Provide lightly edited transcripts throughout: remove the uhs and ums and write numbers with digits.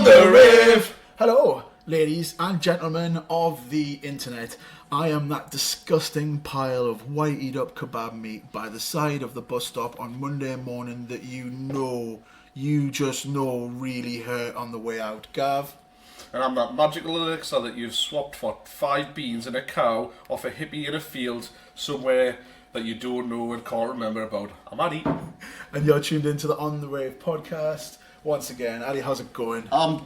the rave. Hello, ladies and gentlemen of the internet. I am that disgusting pile of whited up kebab meat by the side of the bus stop on Monday morning that you just know really hurt on the way out. Gav? And I'm that magical elixir that you've swapped for 5 beans and a cow off a hippie in a field somewhere that you don't know and can't remember about. I'm Addie. And you're tuned into the On The Rave podcast. Once again, Addie, how's it going? I'm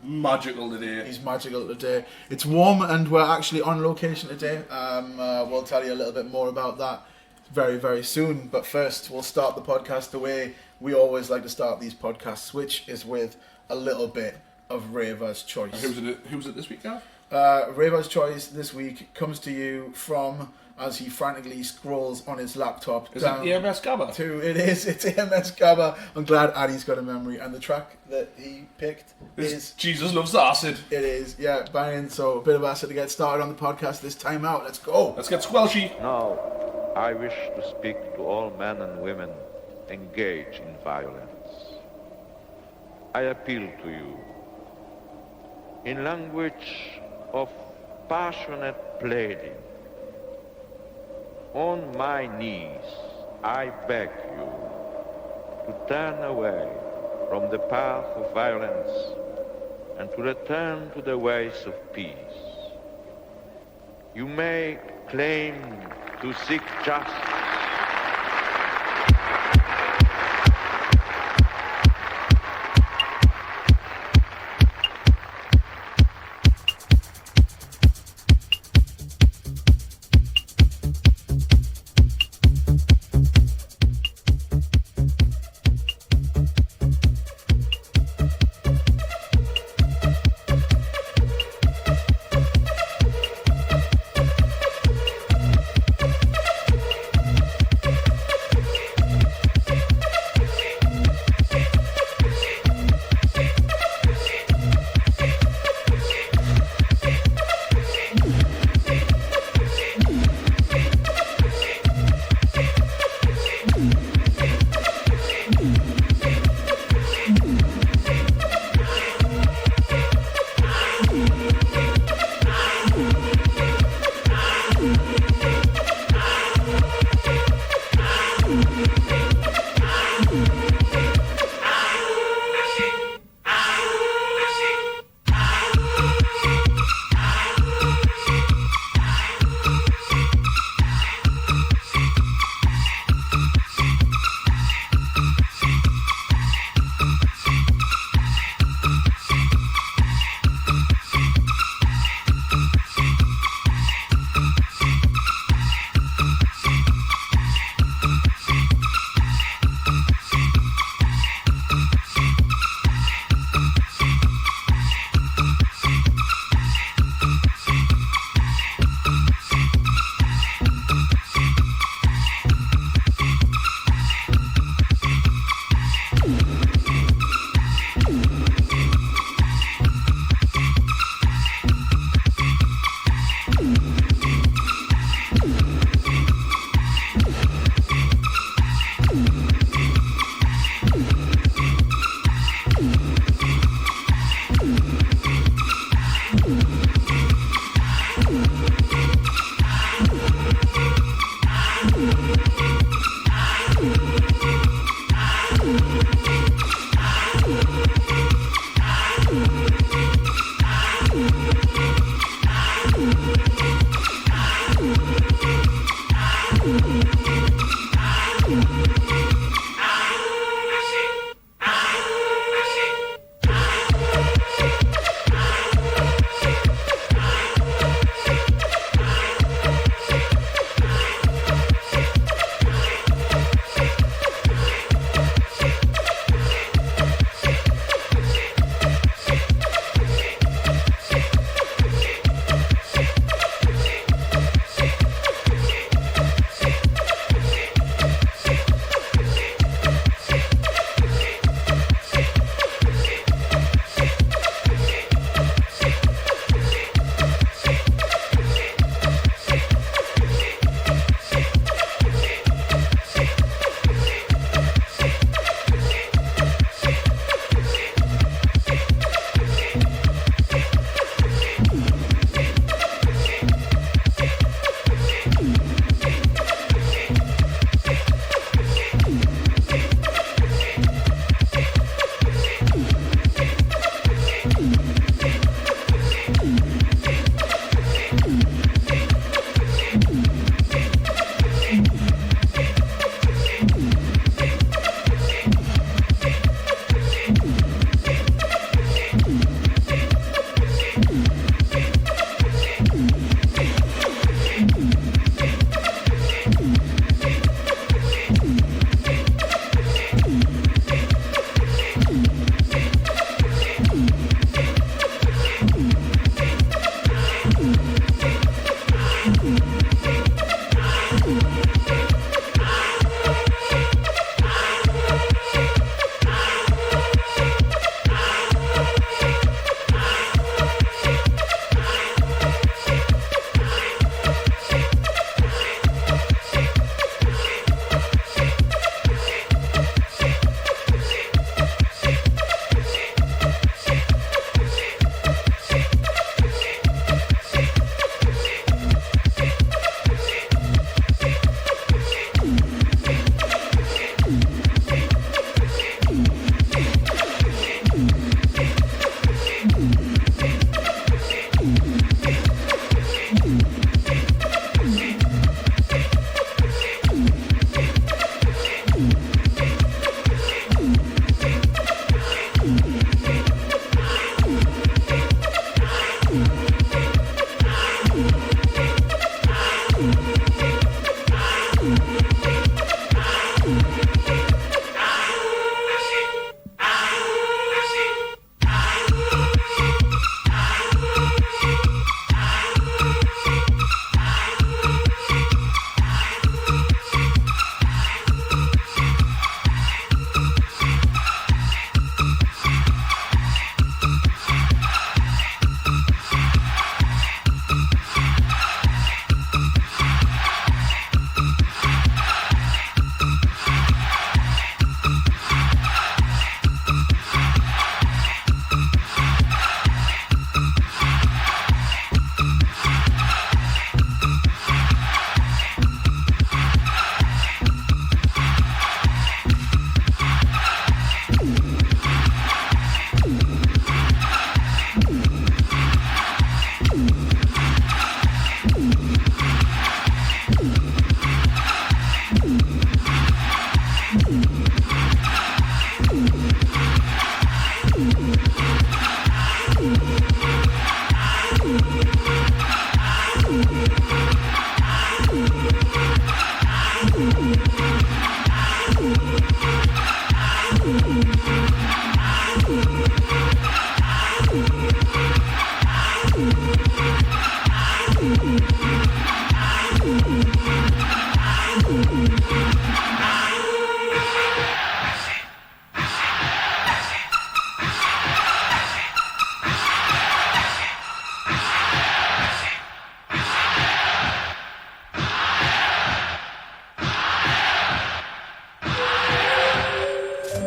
magical today. He's magical today. It's warm and we're actually on location today. We'll tell you a little bit more about that very, very soon. But first, we'll start the podcast the way we always like to start these podcasts, which is with a little bit of Raver's Choice. And who's it this week, Gav? Raver's Choice this week comes to you from, as he frantically scrolls on his laptop. Is it EMS Gabba? It's EMS Gabba. I'm glad Addie's got a memory. And the track that he picked is Jesus Loves the Acid. It is, yeah, banging. So a bit of acid to get started on the podcast this time out. Let's go. Let's get squelchy. Now, I wish to speak to all men and women engaged in violence. I appeal to you in language of passionate pleading. On my knees, I beg you to turn away from the path of violence and to return to the ways of peace. You may claim to seek justice.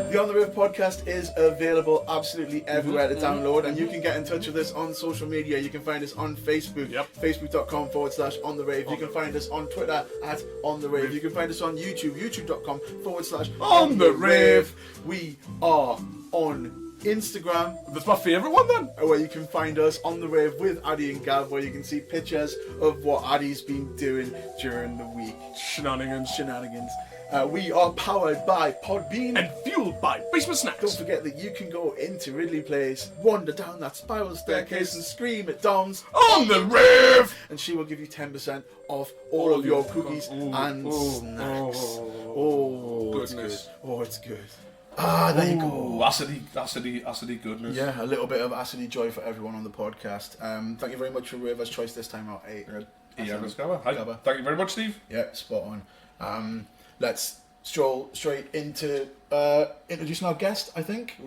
The On The Rave podcast is available absolutely everywhere to download, and you can get in touch with us on social media. You can find us on Facebook, facebook.com/OnTheRave. You can find us on Twitter @OnTheRave. You can find us on YouTube, youtube.com/OnTheRave. We are on Instagram. That's my favourite one then. Where you can find us on the rave with Addie and Gav, where you can see pictures of what Addie's been doing during the week. Shenanigans. We are powered by Podbean And fueled by Basement Don't SNAXX. forget that you can go into Ridley Place, wander down that spiral staircase and scream at Donz On the rave! and she will give you 10% off all of your cookies and snacks. Oh, goodness. it's good. Oh, it's good. Ah, there you go. Acidy goodness. Yeah, a little bit of acidy joy for everyone on the podcast. Thank you very much for Ravers' choice this time out. Hi. Gabba. Thank you very much, Steve. Yeah, spot on. Let's stroll straight into introducing our guest, I think.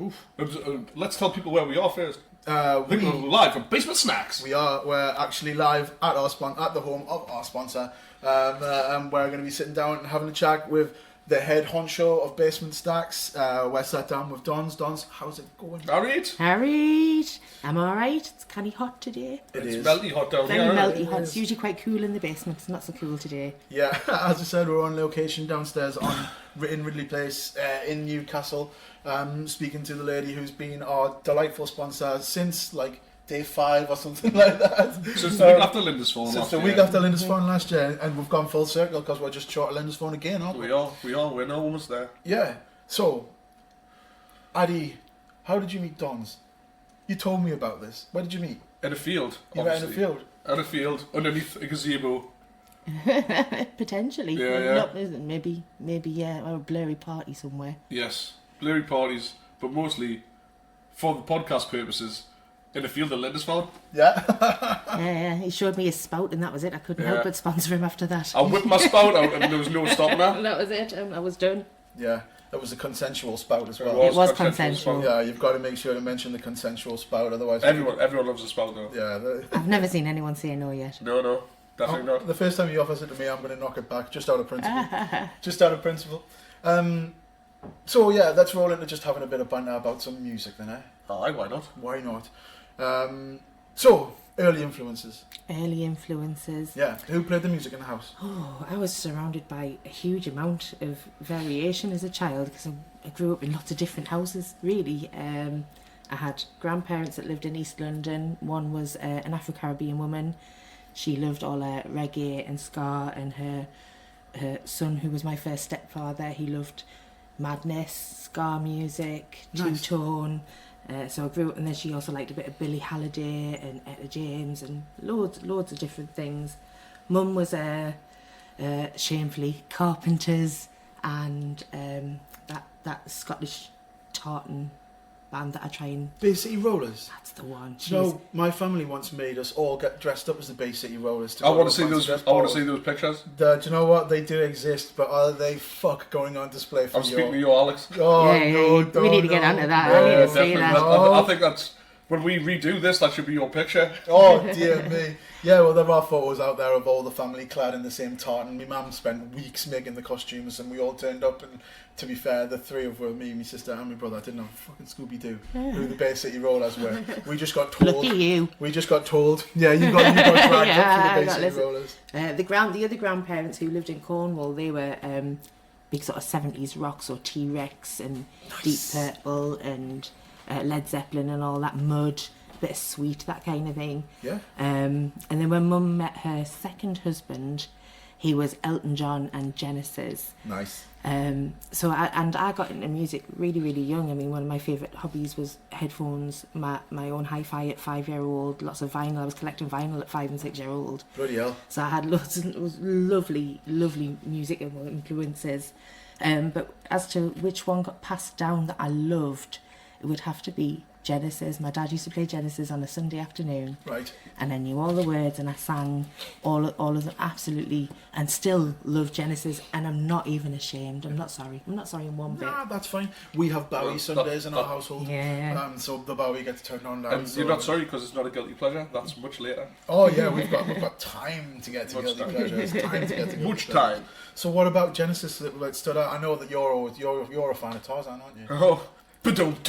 Let's tell people where we are first. We're We're live from Basement SNAXX. we're actually live at at the home of our sponsor. And we're going to be sitting down and having a chat with the head honcho of Basement SNAXX. We're sat down with Donz. Donz, how's it going? Alright. I'm alright. It's kind of hot today. It's melty hot down Very here. melty hot. It's usually quite cool in the basement. It's not so cool today. Yeah, as I said, we're on location downstairs in Ridley Place in Newcastle, speaking to the lady who's been our delightful sponsor since like day 5 or something like that. Since the week after Lindisfarne Since the week after Lindisfarne last year, and we've gone full circle because we're just short of Lindisfarne again, aren't we? We are. We're almost there. Yeah. So, Addie, how did you meet Donz? You told me about this. Where did you meet? In a field. You met in a obviously. field. In a field, underneath a gazebo. Potentially. Yeah. Not, maybe, yeah, or a blurry party somewhere. Yes, blurry parties, but mostly for the podcast purposes. In a field at Lindisfarne. Yeah. Yeah. He showed me his spout and that was it. I couldn't help but sponsor him after that. I whipped my spout out and there was no stopping her. That was it. I was done. Yeah. That was a consensual spout as well. It was consensual. Yeah, you've got to make sure to mention the consensual spout, otherwise... Everyone loves a spout though. Yeah. I've never seen anyone say no yet. No, definitely not. The first time he offers it to me, I'm going to knock it back, just out of principle. So yeah, let's roll into just having a bit of banter about some music then, eh? Aye, why not? Why not? So, early influences. Early influences. Yeah, who played the music in the house? Oh, I was surrounded by a huge amount of variation as a child because I grew up in lots of different houses, really. I had grandparents that lived in East London. One was an Afro-Caribbean woman. She loved all her reggae and ska, and her son, who was my first stepfather, he loved madness, ska music, Nice. two-tone. So I grew up, and then she also liked a bit of Billie Holiday and Etta James and loads of different things. Mum was shamefully Carpenters and that Scottish tartan band that I try and... Bay City Rollers. That's the one. Do you know, my family once made us all get dressed up as the Bay City Rollers. I want to see those pictures. Do you know what? They do exist, but are they going on display for I'm speaking to you, Alex. Oh, Yeah, no, we need to get onto that. No, I need to see Definitely. that. No. I think that's when we redo this. That should be your picture. Oh, dear me. Yeah, well, there are photos out there of all the family clad in the same tartan. My mum spent weeks making the costumes, and we all turned up. And to be fair, the three of us, me, my sister, and my brother, didn't have fucking Scooby-Doo who the Bay City Rollers were. We just got told. Lucky you. We just got told. Yeah, you got dragged Yeah, up for I the Bay got City listened. Rollers. The other grandparents who lived in Cornwall, they were big sort of 70s rock, so T-Rex and Deep Purple and Led Zeppelin and all that, Mud, bit of Sweet, that kind of thing. Yeah. And then when Mum met her second husband, he was Elton John and Genesis. Nice. I got into music really, really young. I mean, one of my favourite hobbies was headphones, my own hi-fi at 5-year-old, lots of vinyl. I was collecting vinyl at 5 and 6-year-old. Bloody hell. So I had lots of lovely, lovely music influences. But as to which one got passed down that I loved, it would have to be Genesis. My dad used to play Genesis on a Sunday afternoon. Right. And I knew all the words and I sang all of them absolutely, and still love Genesis, and I'm not even ashamed. I'm not sorry in one bit. Nah, that's fine. We have Bowie Sundays in our household. Yeah. So the Bowie gets turned on now. And you're not sorry because it's not a guilty pleasure. That's much later. Oh yeah, we've got time to get to guilty pleasures. Time to get to guilty Much pleasures. time. So what about Genesis that stood out? I know that you're a fan of Tarzan, aren't you? Oh, but don't.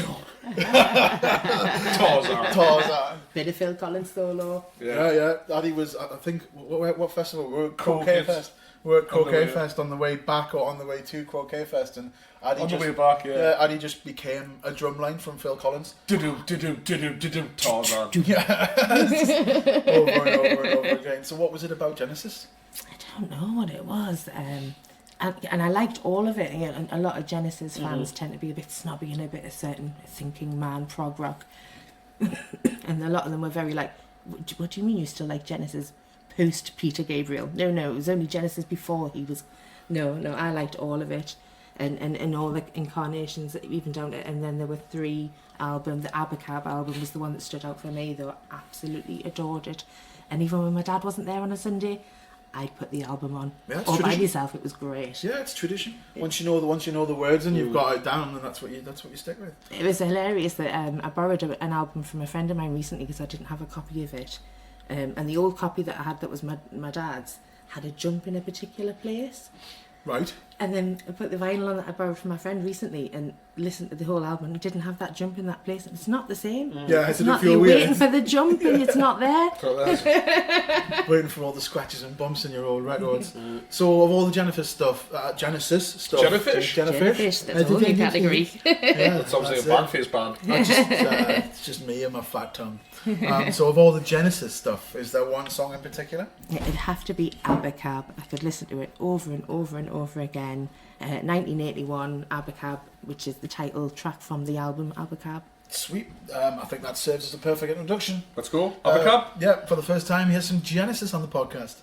Tarzan. Bit of Phil Collins solo. Yeah. Addie was, I think, what festival? We were at Croquet Croquet. Fest. We were at Croquet way, Fest on the way back or on the way to Croquet Fest, and Addie On the just, way back, yeah. Addie just became a drumline from Phil Collins. Tarzan. Yeah. Over and over and over again. So what was it about Genesis? I don't know what it was. And I liked all of it. And a lot of Genesis fans tend to be a bit snobby and a bit of certain thinking man prog rock. And a lot of them were very like, what do you mean you still like Genesis post Peter Gabriel? No, it was only Genesis before he was. No, I liked all of it. And all the incarnations, even down to, and then there were 3 albums. The Abacab album was the one that stood out for me, though. I absolutely adored it. And even when my dad wasn't there on a Sunday, I'd put the album on. Yeah, all by tradition. myself. It was great. Yeah, it's tradition. Once you know the words and you've got it down, then that's what you stick with. It was hilarious that I borrowed an album from a friend of mine recently because I didn't have a copy of it. And the old copy that I had that was my dad's had a jump in a particular place. Right. And then I put the vinyl on that I borrowed from my friend recently and listened to the whole album and it didn't have that jump in that place. And it's not the same. Yeah, It's it not, feel you're weird. waiting for the jump and it's not there. Waiting for all the scratches and bumps in your old records. So of all the Genesis stuff, Jellyfish? Jellyfish, that's a whole new category. Yeah, That's obviously that's a it. band. It's just me and my fat tongue. So of all the Genesis stuff, is there one song in particular? It'd have to be Abacab. I could listen to it over and over and over again. 1981 Abacab, which is the title track from the album Abacab. Sweet. I think that serves as a perfect introduction. Let's go. Abacab. Yeah, for the first time, here's some Genesis on the podcast.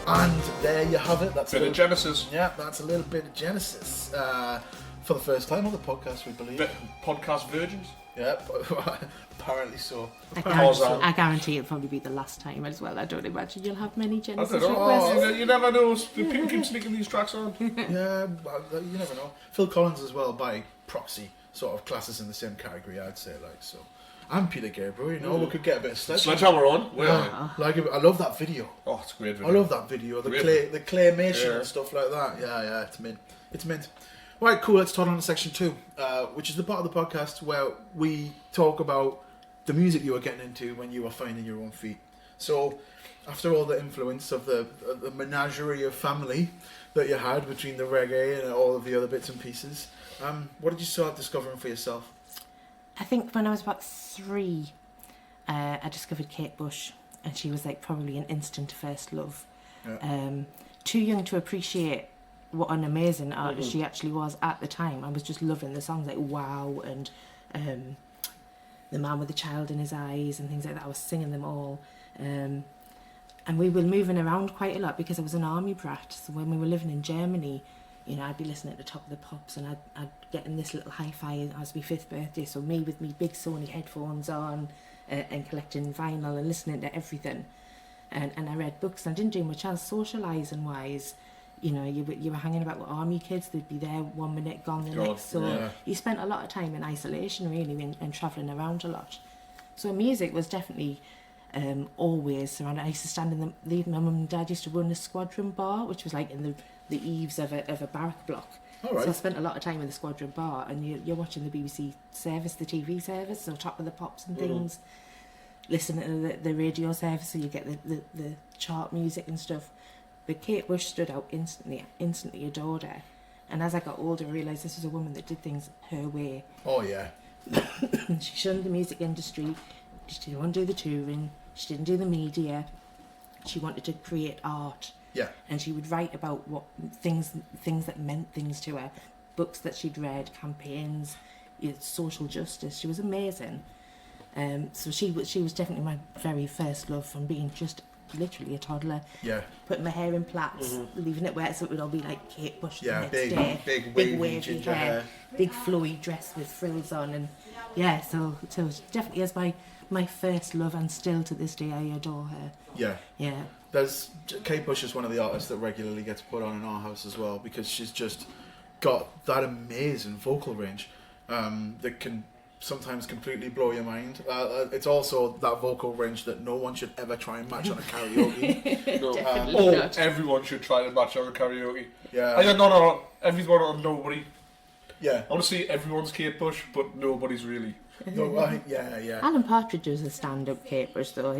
And there you have it. That's Bit of Genesis. Yeah, that's a little bit of Genesis. For the first time on the podcast, we believe. Podcast virgins. Yeah, apparently so. I guarantee it'll probably be the last time as well. I don't imagine you'll have many Genesis I don't know. requests. You never know. People keep sneaking these tracks on. Yeah, you never know. Phil Collins as well, by proxy, sort of classes in the same category, I'd say. Like so. And Peter Gabriel, you know, we could get a bit of Sledgehammer on. Where are like I love that video. Oh, it's a great video. I love that video. The claymation and stuff like that. Yeah, it's mint. It's mint. Right, cool. Let's turn on to section 2, which is the part of the podcast where we talk about the music you were getting into when you were finding your own feet. So, after all the influence of the menagerie of family that you had between the reggae and all of the other bits and pieces, what did you start discovering for yourself? I think when I was about 3, I discovered Kate Bush, and she was like probably an instant first love. Yeah. Too young to appreciate what an amazing artist she actually was at the time. I was just loving the songs like Wow and The Man with the Child in His Eyes and things like that. I was singing them all. And we were moving around quite a lot because I was an army brat. So when we were living in Germany, you know, I'd be listening at the top of the pops and I'd get in this little hi-fi. It was my 5th birthday, so me with me big Sony headphones on and collecting vinyl and listening to everything. And I read books and I didn't do much else socialising wise. You know, you were hanging about with army kids. They'd be there 1 minute, gone the next. So you spent a lot of time in isolation, really, and travelling around a lot. So music was definitely always surrounded. I used to stand in my mum and dad used to run a squadron bar, which was like in the eaves of a barrack block. All right. So I spent a lot of time in the squadron bar, and you're watching the BBC service, the TV service, so Top of the Pops and things. Listening to the radio service, so you get the chart music and stuff. But Kate Bush stood out instantly adored her. And as I got older, I realised this was a woman that did things her way. Oh, yeah. She shunned the music industry. She didn't want to do the touring. She didn't do the media. She wanted to create art. Yeah. And she would write about what things that meant things to her. Books that she'd read, campaigns, social justice. She was amazing. So she was definitely my very first love from being just literally a toddler. Yeah. Putting my hair in plaits, leaving it wet so it would all be like Kate Bush the next day. Big wavy hair, big flowy dress with frills on, and yeah, so definitely as my first love, and still to this day I adore her. Yeah. Yeah. Kate Bush is one of the artists that regularly gets put on in our house as well, because she's just got that amazing vocal range that can sometimes completely blow your mind. It's also that vocal range that no one should ever try and match on a karaoke. No. Everyone should try and match on a karaoke. Yeah. No, everyone or nobody. Yeah. I want to see everyone's Kate Bush, but nobody's really. No, yeah. Alan Partridge was a stand-up Kate Bush, though.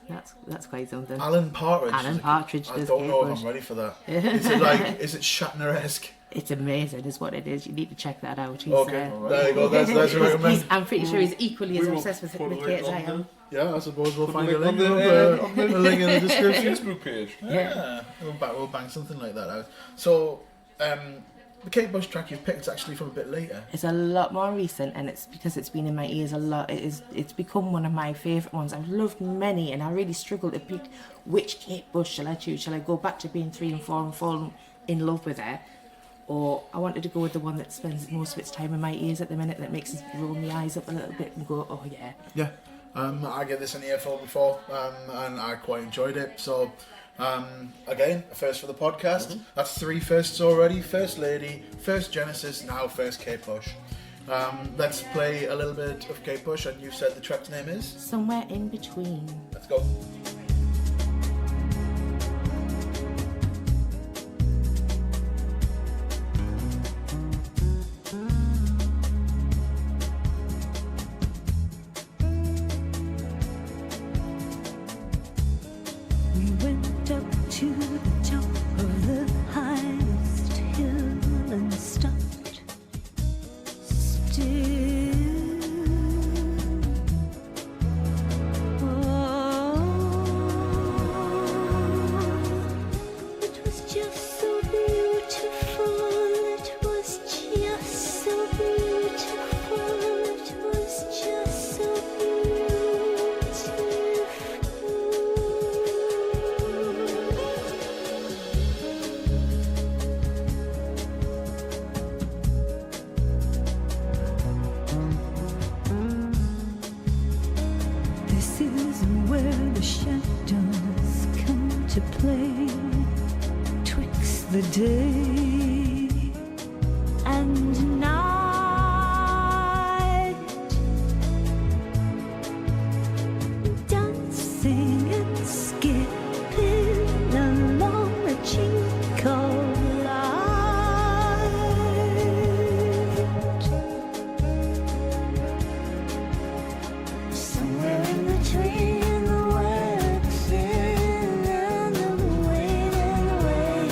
That's quite something. Alan Partridge. I don't know if I'm ready for that. Is it Shatner-esque? It's amazing, is what it is. You need to check that out. He's, okay, there you go. That's a recommend. I'm pretty sure he's equally as obsessed with Kate as I am. Yeah, I suppose we'll find a link on the link in the description. Facebook page. Yeah. We'll bang something like that out. So, the Kate Bush track you've picked is actually from a bit later. It's a lot more recent, and it's because it's been in my ears a lot. It's become one of my favourite ones. I've loved many, and I really struggled to pick which Kate Bush shall I choose. Shall I go back to being 3 and 4 and fall in love with her? Or I wanted to go with the one that spends most of its time in my ears at the minute, that makes us roll my eyes up a little bit and go, oh yeah. Yeah, I gave this an earful before, and I quite enjoyed it. So, again, a first for the podcast. That's 3 firsts already. First Lady, first Genesis, now first Kate Bush. Let's play a little bit of Kate Bush, and you said the track's name is? Somewhere in Between. Let's go. Still, oh, to play twixt the day and night, dancing and skipping along the chink of light. Somewhere in between the waxing and the waiting away.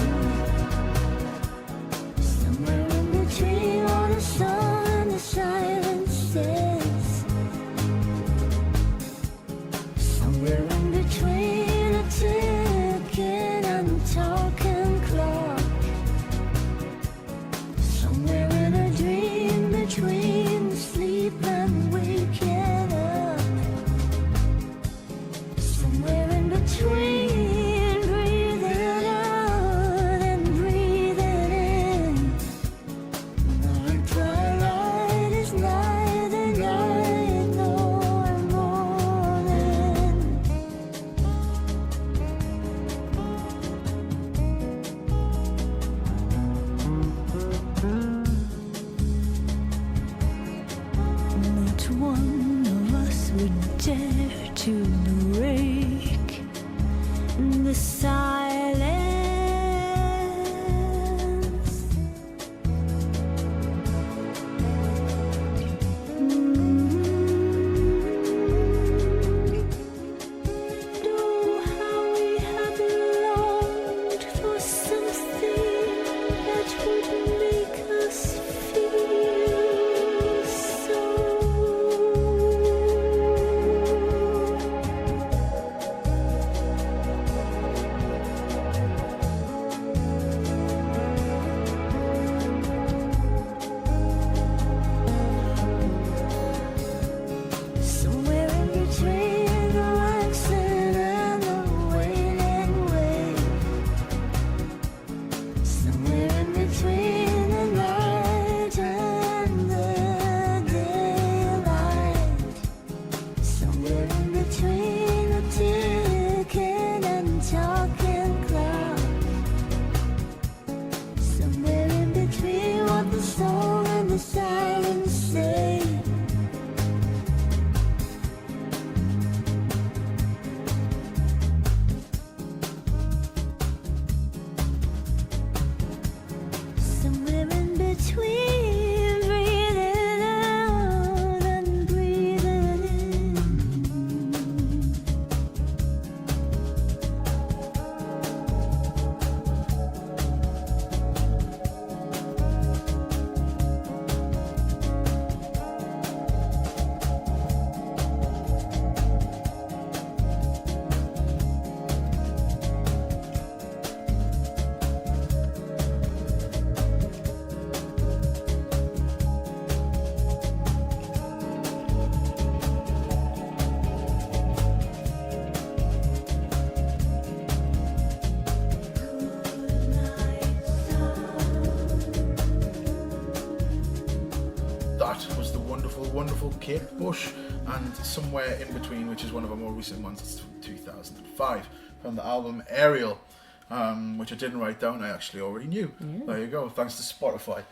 Somewhere in between all the song and the silences. Somewhere in between a ticking and talking clock. Somewhere in a dream between sleep and waking up. Somewhere in between breathing out and breathing in. The twilight is neither night nor morning. Not one of us would dare to break the silence. Oh, how we have longed for something that would make us feel so. Somewhere in between the waxing and the wailing away. Somewhere in between the night and the daylight. Somewhere in between the ticking and talking clock. Somewhere in between what the song and the silence say. Somewhere in between breathing out and breathing in. That was the wonderful Kate Bush, and Somewhere in Between, which is one of our more recent ones. It's from 2005 from the album Aerial, which I didn't write down. I actually already knew. There you go. Thanks to Spotify.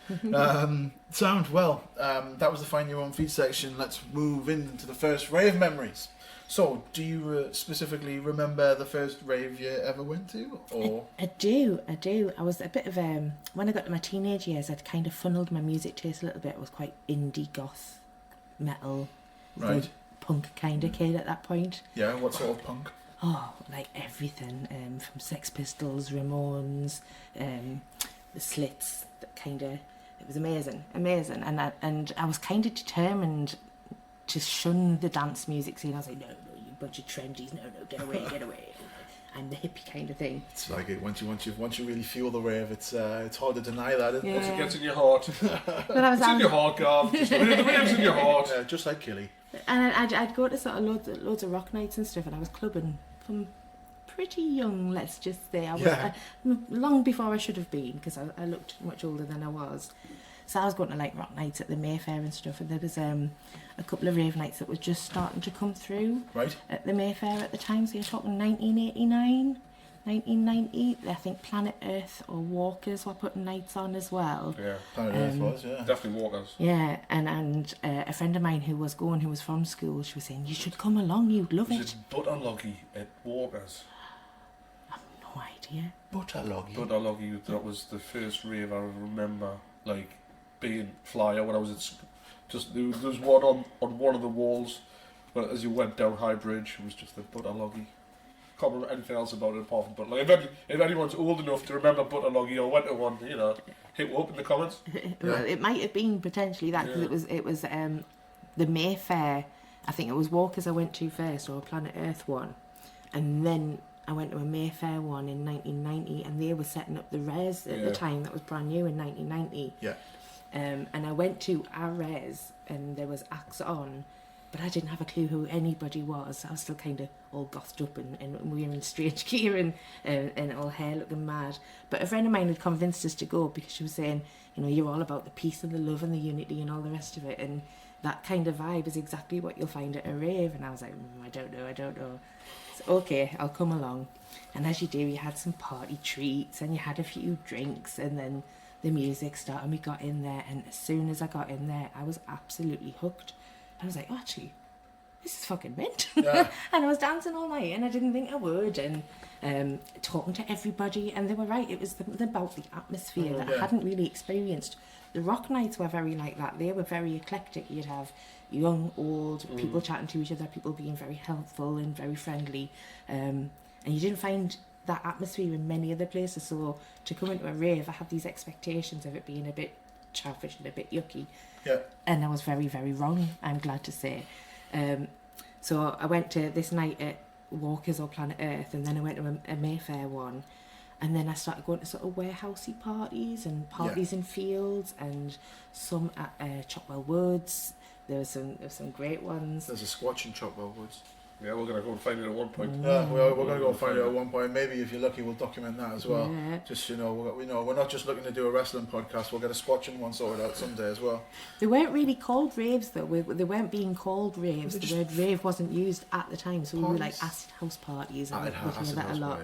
Sound well. That was the Find Your Own Feet section. Let's move into the first rave memories. So, do you specifically remember the first rave you ever went to? Or I do. I was a bit of when I got to my teenage years, I'd kind of funneled my music taste a little bit. I was quite indie goth, metal, right? punk kind of kid at that point. Yeah. What sort of punk? Oh, like everything, from Sex Pistols, Ramones, the Slits. That kind of, it was amazing, and I was kind of determined to shun the dance music scene. I was like, no, you bunch of trendies, no, get away. I'm the hippie kind of thing. It's like it once you really feel the rave, it's hard to deny that, isn't it? Once it gets in your heart. But It's in your heart, Gav. The wave's in your heart. Just like Killy. And I'd go to sort of loads of rock nights and stuff, and I was clubbing from pretty young, let's just say. I was long before I should have been, because I looked much older than I was. So I was going to like rock nights at the Mayfair and stuff, and there was a couple of rave nights that were just starting to come through Right. at the Mayfair at the time. So you're talking 1989, 1990. I think Planet Earth or Walkers were putting nights on as well. Yeah, Planet Earth was, yeah. definitely Walkers. Yeah, and a friend of mine who was from school, she was saying, you should come along, you'd love Was it. it Butterloggy at Walkers? No idea. Butterloggy. Butterloggy, that was the first rave I remember, like, being flyer when I was at just there was one on one of the walls, but as you went down High Bridge, it was just the Butterloggy. Can't remember anything else about it apart from Butterloggy. If anyone's old enough to remember Butterloggy or went to one, you know, hit me up in the comments. Well, it might have been potentially that, because it was the Mayfair. I think it was Walkers I went to first, or a Planet Earth one, and then I went to a Mayfair one in 1990, and they were setting up the Res at the time. That was brand new in 1990. Yeah. And I went to our Res, and there was acts on, but I didn't have a clue who anybody was. I was still kind of all gothed up and wearing strange gear and all hair looking mad. But a friend of mine had convinced us to go because she was saying, you know, you're all about the peace and the love and the unity and all the rest of it. And that kind of vibe is exactly what you'll find at a rave. And I was like, I don't know. So, okay, I'll come along. And as you do, you had some party treats and you had a few drinks, and then the music started and we got in there. And as soon as I got in there, I was absolutely hooked. I was like, oh, actually, this is fucking mint. Yeah. And I was dancing all night, and I didn't think I would, and talking to everybody, and they were right. It was about the atmosphere that I hadn't really experienced. The rock nights were very like that. They were very eclectic. You'd have young, old, people chatting to each other, people being very helpful and very friendly, and you didn't find that atmosphere in many other places. So to come into a rave, I had these expectations of it being a bit chaffish and a bit yucky. Yeah. And I was very, very wrong, I'm glad to say. So I went to this night at Walkers or Planet Earth, and then I went to a Mayfair one, and then I started going to sort of warehousey parties and parties in fields, and some at Chopwell Woods. There were some great ones. There's a squatch in Chopwell Woods. Yeah, we're going to go and find it at one point. Yeah, we're going to go find it at one point. Maybe if you're lucky, we'll document that as well. Yeah. Just, you know, we're not just looking to do a wrestling podcast. We'll get a squatching one sorted out someday as well. They weren't really called raves, though. They weren't being called raves. The word rave wasn't used at the time, so we were like acid house parties. And we hear that a lot.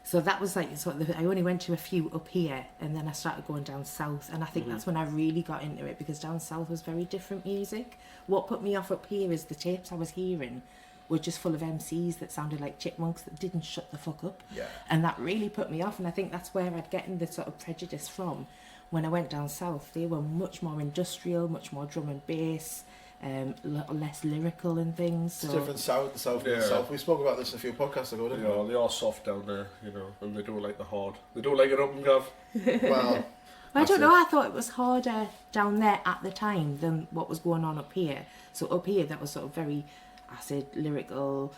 So that was like sort of I only went to a few up here, and then I started going down south, and I think that's when I really got into it, because down south was very different music. What put me off up here is the tapes I was hearing were just full of MCs that sounded like chipmunks that didn't shut the fuck up. Yeah. And that really put me off, and I think that's where I'd gotten the sort of prejudice from. When I went down south, they were much more industrial, much more drum and bass, less lyrical and things. So. It's different south, the south, and the south. We spoke about this a few podcasts ago, didn't we? They are soft down there, you know, and they don't like the hard. They don't like it up and Gav. Well, I don't know, I thought it was harder down there at the time than what was going on up here. So up here, that was sort of very acid, lyrical,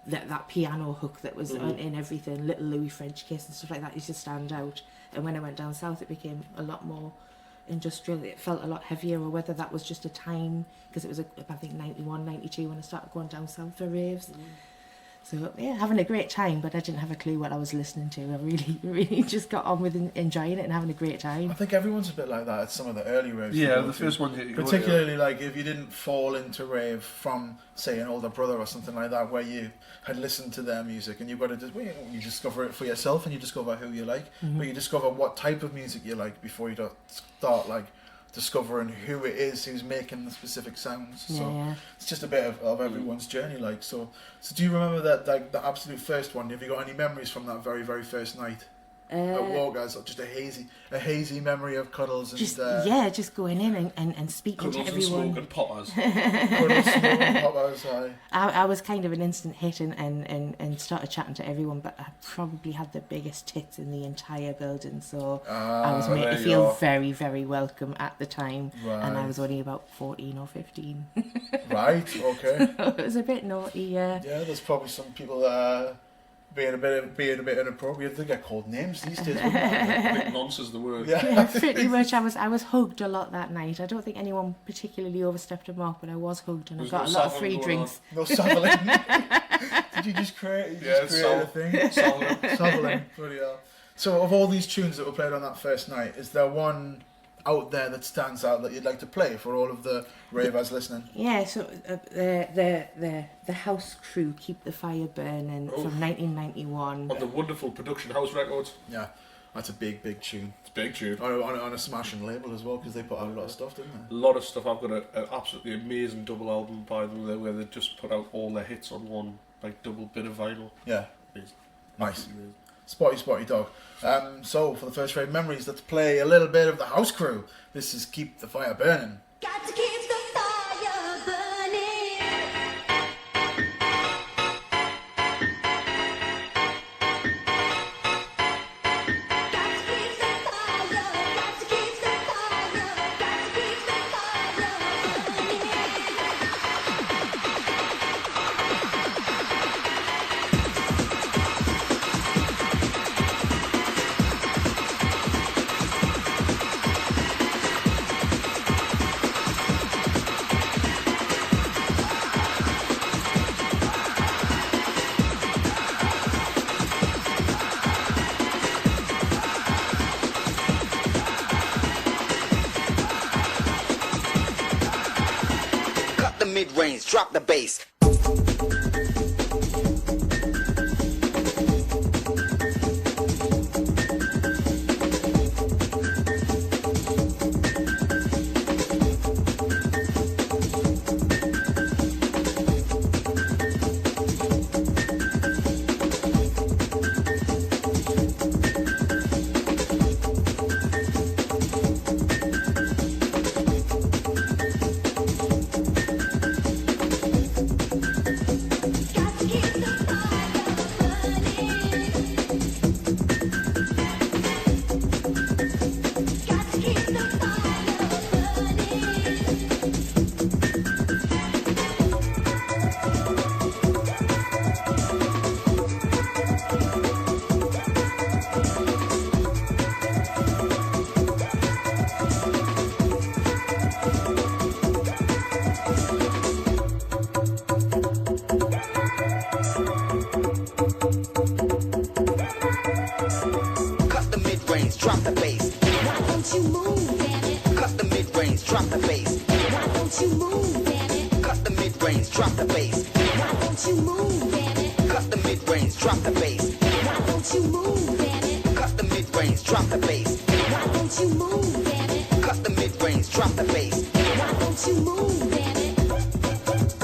that piano hook that was in everything, Little Louis French Kiss and stuff like that used to stand out. And when I went down south, it became a lot more industrial. It felt a lot heavier, or whether that was just a time, because it was I think 91, 92 when I started going down south for raves. So yeah, having a great time, but I didn't have a clue what I was listening to. I really just got on with enjoying it and having a great time. I think everyone's a bit like that at some of the early raves. Yeah, the first one. Particularly like if you didn't fall into rave from, say, an older brother or something like that, where you had listened to their music, and you've got to you discover it for yourself, and you discover who you like, but you discover what type of music you like before you start like discovering who it is who's making the specific sounds. So it's just a bit of everyone's journey. Like so do you remember that, like, the absolute first one? Have you got any memories from that very, very first night at Walkers? Just a hazy memory of cuddles and just going in and speaking cuddles to everyone. And smoking poppers. Cuddles, smoking poppers. I was kind of an instant hit and started chatting to everyone, but I probably had the biggest tits in the entire building, so I was made to feel very, very welcome at the time, and I was only about 14 or 15. Right, okay. So it was a bit naughty, yeah. Yeah, there's probably some people being a bit inappropriate. They get called names these days, wouldn't they? I think nonce is the word. Yeah, pretty much. I was hugged a lot that night. I don't think anyone particularly overstepped a mark, but I was hugged, and I got a lot of free drinks. No Sutherland. Did you just create a thing? Sutherland. Bloody hell. So of all these tunes that were played on that first night, is there one out there that stands out that you'd like to play for all of the ravers listening? Yeah, so the House Crew, Keep the Fire Burning, from 1991. On the wonderful Production House Records. Yeah, that's a big tune. It's a big tune. On a smashing label as well, because they put out a lot of stuff, didn't A they? lot of stuff. I've got an absolutely amazing double album by them where they just put out all their hits on one like double bit of vinyl. Yeah, It's nice. amazing. Spotty dog. So for the first rave memories, let's play a little bit of the House Crew. This is Keep the Fire Burning. Got to keep the fire burning. Got to keep the fire, got to keep the fire, got to keep the fire burning. Cut the mid-range, drop the bass. Got to keep the fire burning. Got to keep the fire burning. Cut the mid-range, drop the bass. Why don't you move, damn it? Cut the mid-range, drop the bass. Why don't you move, damn it? Cut the mid-range, drop the bass. Why don't you move, damn it? Cut the mid-range, drop the bass. Why don't you move, damn it? Cut the mid-range, drop the bass. Why don't you move, damn it? Cut the mid-range, drop the bass. Why don't you move, damn it?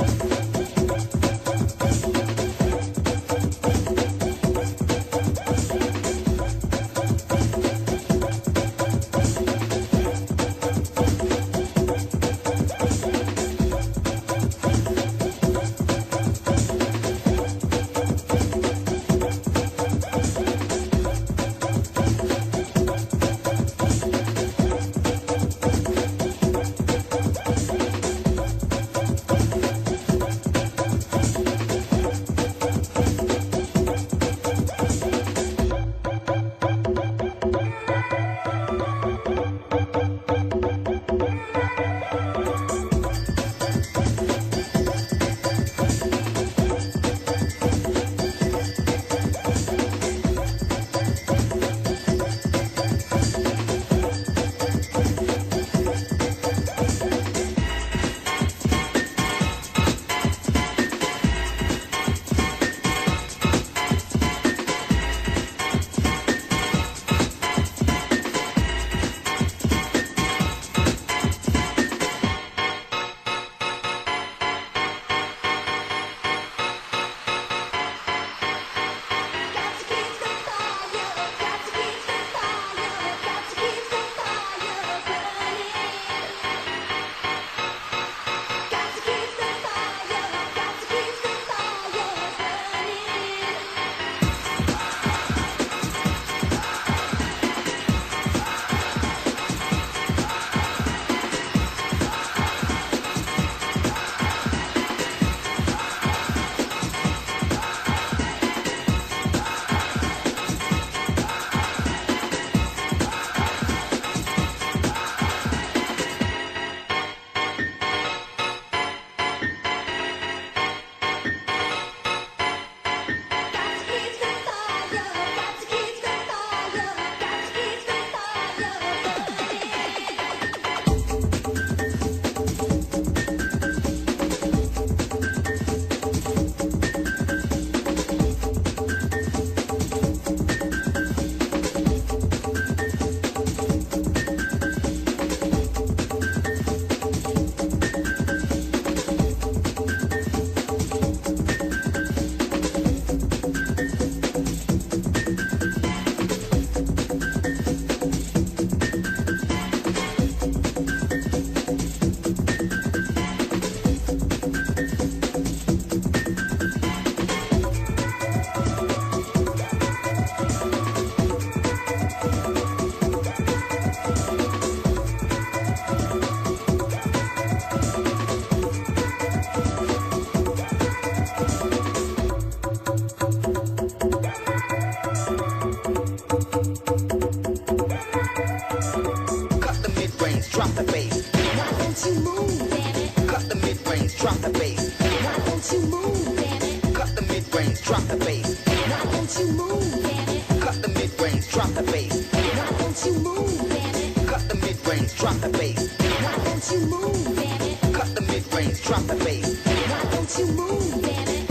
don't you move, baby? Cut the mid-range, drop the bass. Why don't you move, baby? Cut the mid-range, drop the bass. Why don't you move, baby? Cut the mid-range, drop the bass. Why don't you move, baby?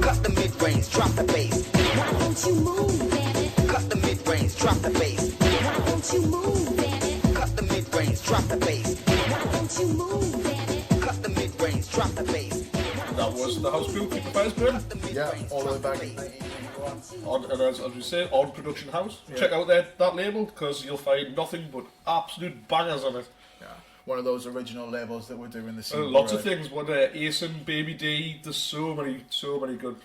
Cut the mid-range, drop the bass. Why don't you move, baby? Cut the mid-range, drop the bass. Why don't you move, baby? Cut the mid-range, drop the bass. Why don't you move, baby? Cut the mid-range, drop the bass. That was the house group, Keep the Fires Burning. Yeah, all the way back in 1981. And as we say, on Production House. Check out that label because you'll find nothing but absolute bangers on it. Yeah, one of those original labels that we're doing this And lots of things. What Asen, Baby D. There's so many good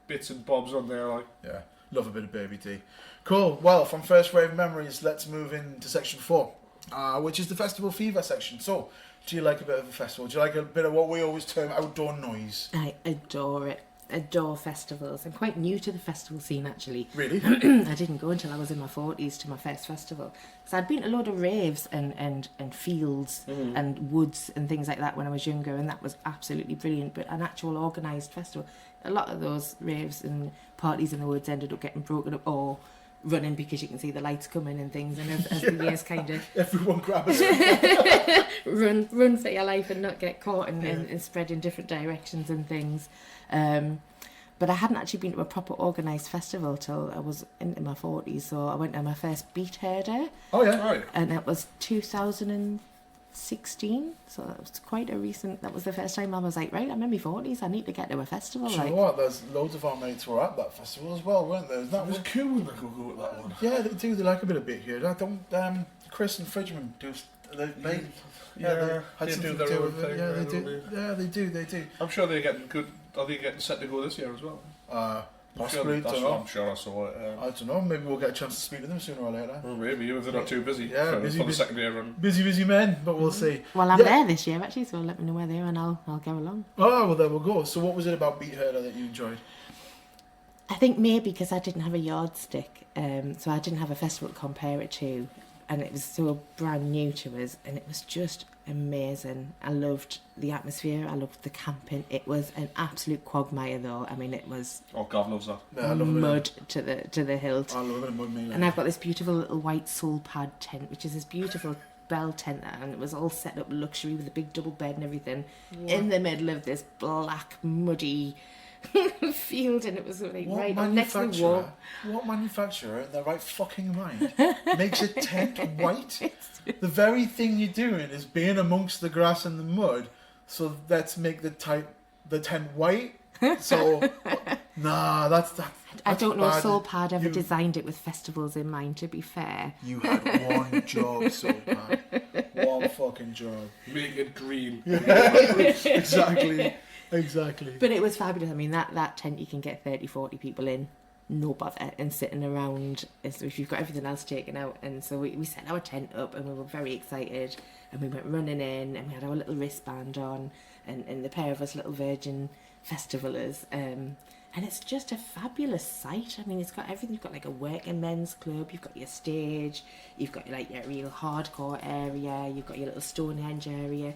bits and bobs on there. Like Yeah, love a bit of Baby D. Cool. Well, from First Rave Memories, let's move into section 4, which is the Festival Fever section. So, do you like a bit of a festival? Do you like a bit of what we always term outdoor noise? I adore it. Adore festivals. I'm quite new to the festival scene actually. Really? I didn't go until I was in my 40s to my first festival. So I'd been to a load of raves and fields and woods and things like that when I was younger, and that was absolutely brilliant. But an actual organised festival, a lot of those raves and parties in the woods ended up getting broken up or running because you can see the lights coming and things, and as the years kind of Everyone grab us. run for your life and not get caught and spread in different directions and things. But I hadn't actually been to a proper organised festival till I was into my 40s, so I went to my first beat herder, Oh, yeah. right. and that was 2016, so that was quite a recent, that was the first time I was like, right, I'm in my 40s, I need to get to a festival. Do you know what? There's loads of our mates were at that festival as well, weren't there? Isn't that It was one? cool when they could go with that one. Yeah, they do. They like a bit of beat here. I don't. Chris and Fridgman do. They Yeah, had they something do their to do own with it. thing, Yeah, yeah, they don't do. Yeah, they do. They do. I'm sure they're getting good. Are they getting set to go this year as well? Possibly. That's Don't what know. I'm sure I saw it. I don't know. Maybe we'll get a chance to speak to them sooner or later. Well, maybe if they're not too busy Yeah, for busy. the second year run. Busy men, but we'll see. Well, I'm Yeah. there this year actually, so let me know where they are and I'll go along. Oh, well, there we go. So, what was it about Beat Herder that you enjoyed? I think maybe because I didn't have a yardstick, so I didn't have a festival to compare it to, and it was so brand new to us, and it was just amazing. I loved the atmosphere, I loved the camping. It was an absolute quagmire though. I mean, it was Oh, Gav loves that. Yeah, I love a bit mud to the hilt. of, I love a bit of mud meal. And I've got this beautiful little white soul pad tent, which is this beautiful bell tent, and it was all set up luxury with a big double bed and everything in the middle of this black, muddy field, and it was like What right up next to the wall. manufacturer in their right fucking mind makes a tent white? The very thing you're doing is being amongst the grass and the mud, so let's make the tent white. So, nah, that's I don't know bad. if Soul Pad ever You- designed it with festivals in mind, to be fair. You had one job, so bad. One fucking job. Make it green. Exactly. Exactly. But it was fabulous. I mean, that tent you can get 30, 40 people in, no bother, and sitting around if you've got everything else taken out. And so we set our tent up and we were very excited, and we went running in and we had our little wristband on and the pair of us little virgin festivalers. And it's just a fabulous site. I mean, it's got everything. You've got like a working men's club, you've got your stage, you've got like your real hardcore area, you've got your little Stonehenge area.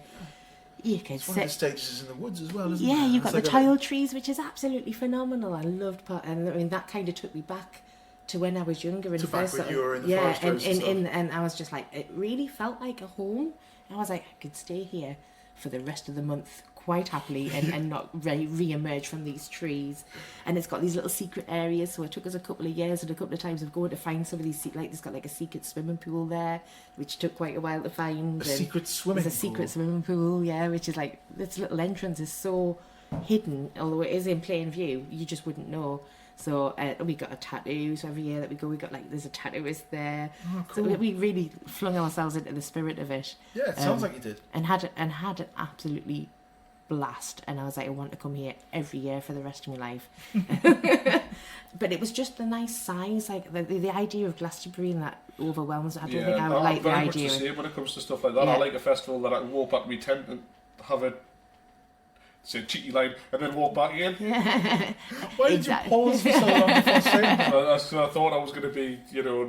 You can One of the stages is in the woods as well, isn't it? yeah, you've It's got the like tile trees, which is absolutely phenomenal. I loved and I mean that kind of took me back to when I was younger and To back first when sort you of- were in the yeah, forest and roads and stuff. and I was just like, it really felt like a home. And I was like, I could stay here for the rest of the month quite happily and not re-emerge from these trees. And it's got these little secret areas, so it took us a couple of years and a couple of times of going to find some of these like there's got like a secret swimming pool there, which took quite a while to find. A secret swimming There's a secret pool. swimming pool, yeah, which is like this little entrance is so hidden, although it is in plain view, you just wouldn't know. So we got a tattoo. So every year that we go, we got like there's a tattooist there. Oh, So cool. we really flung ourselves into the spirit of it. Yeah, it sounds like you did. And had an absolutely blast, and I was like, I want to come here every year for the rest of my life. But it was just the nice size, like the idea of Glastonbury and that overwhelms. I don't think I would like the I'm very much idea. the same when it comes to stuff like that. Yeah. I like a festival that I can walk back to my tent and have a say cheeky line and then walk back again. Why did you pause for so long before saying that? I thought I was going to be,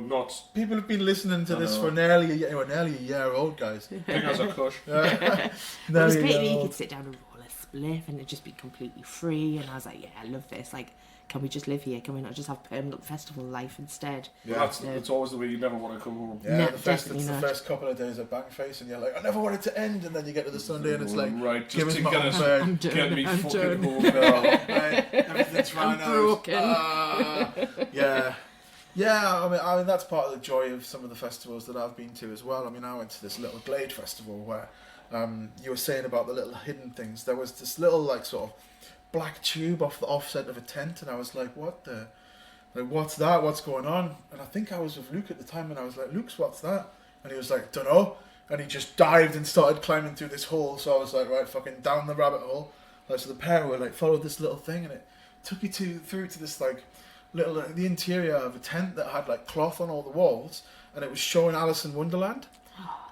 not People have been listening to this for nearly a year old, guys. big as a cush. It was great that you could sit down and roll a spliff and it'd just be completely free, and I was like, yeah, I love this. Like, can we just live here? Can we not just have permanent festival life instead? Yeah, it's always the way you never want to come home. Yeah, No, it's definitely the not. first couple of days of Bangface, and you're like, I never want it to end, and then you get to the Sunday, and it's like, right, give just us to my get, own bed. I'm done. get me I'm fucking done. home. Right, everything's run out. broken. Yeah, I mean that's part of the joy of some of the festivals that I've been to as well. I mean, I went to this little Glade festival where you were saying about the little hidden things. There was this little like sort of black tube off the offset of a tent, and I was like, what's that? What's going on? And I think I was with Luke at the time, and I was like, Luke's, what's that? And he was like, dunno. And he just dived and started climbing through this hole. So I was like, right, fucking down the rabbit hole. So the pair were like, followed this little thing, and it took you through to this like little the interior of a tent that had like cloth on all the walls, and it was showing Alice in Wonderland.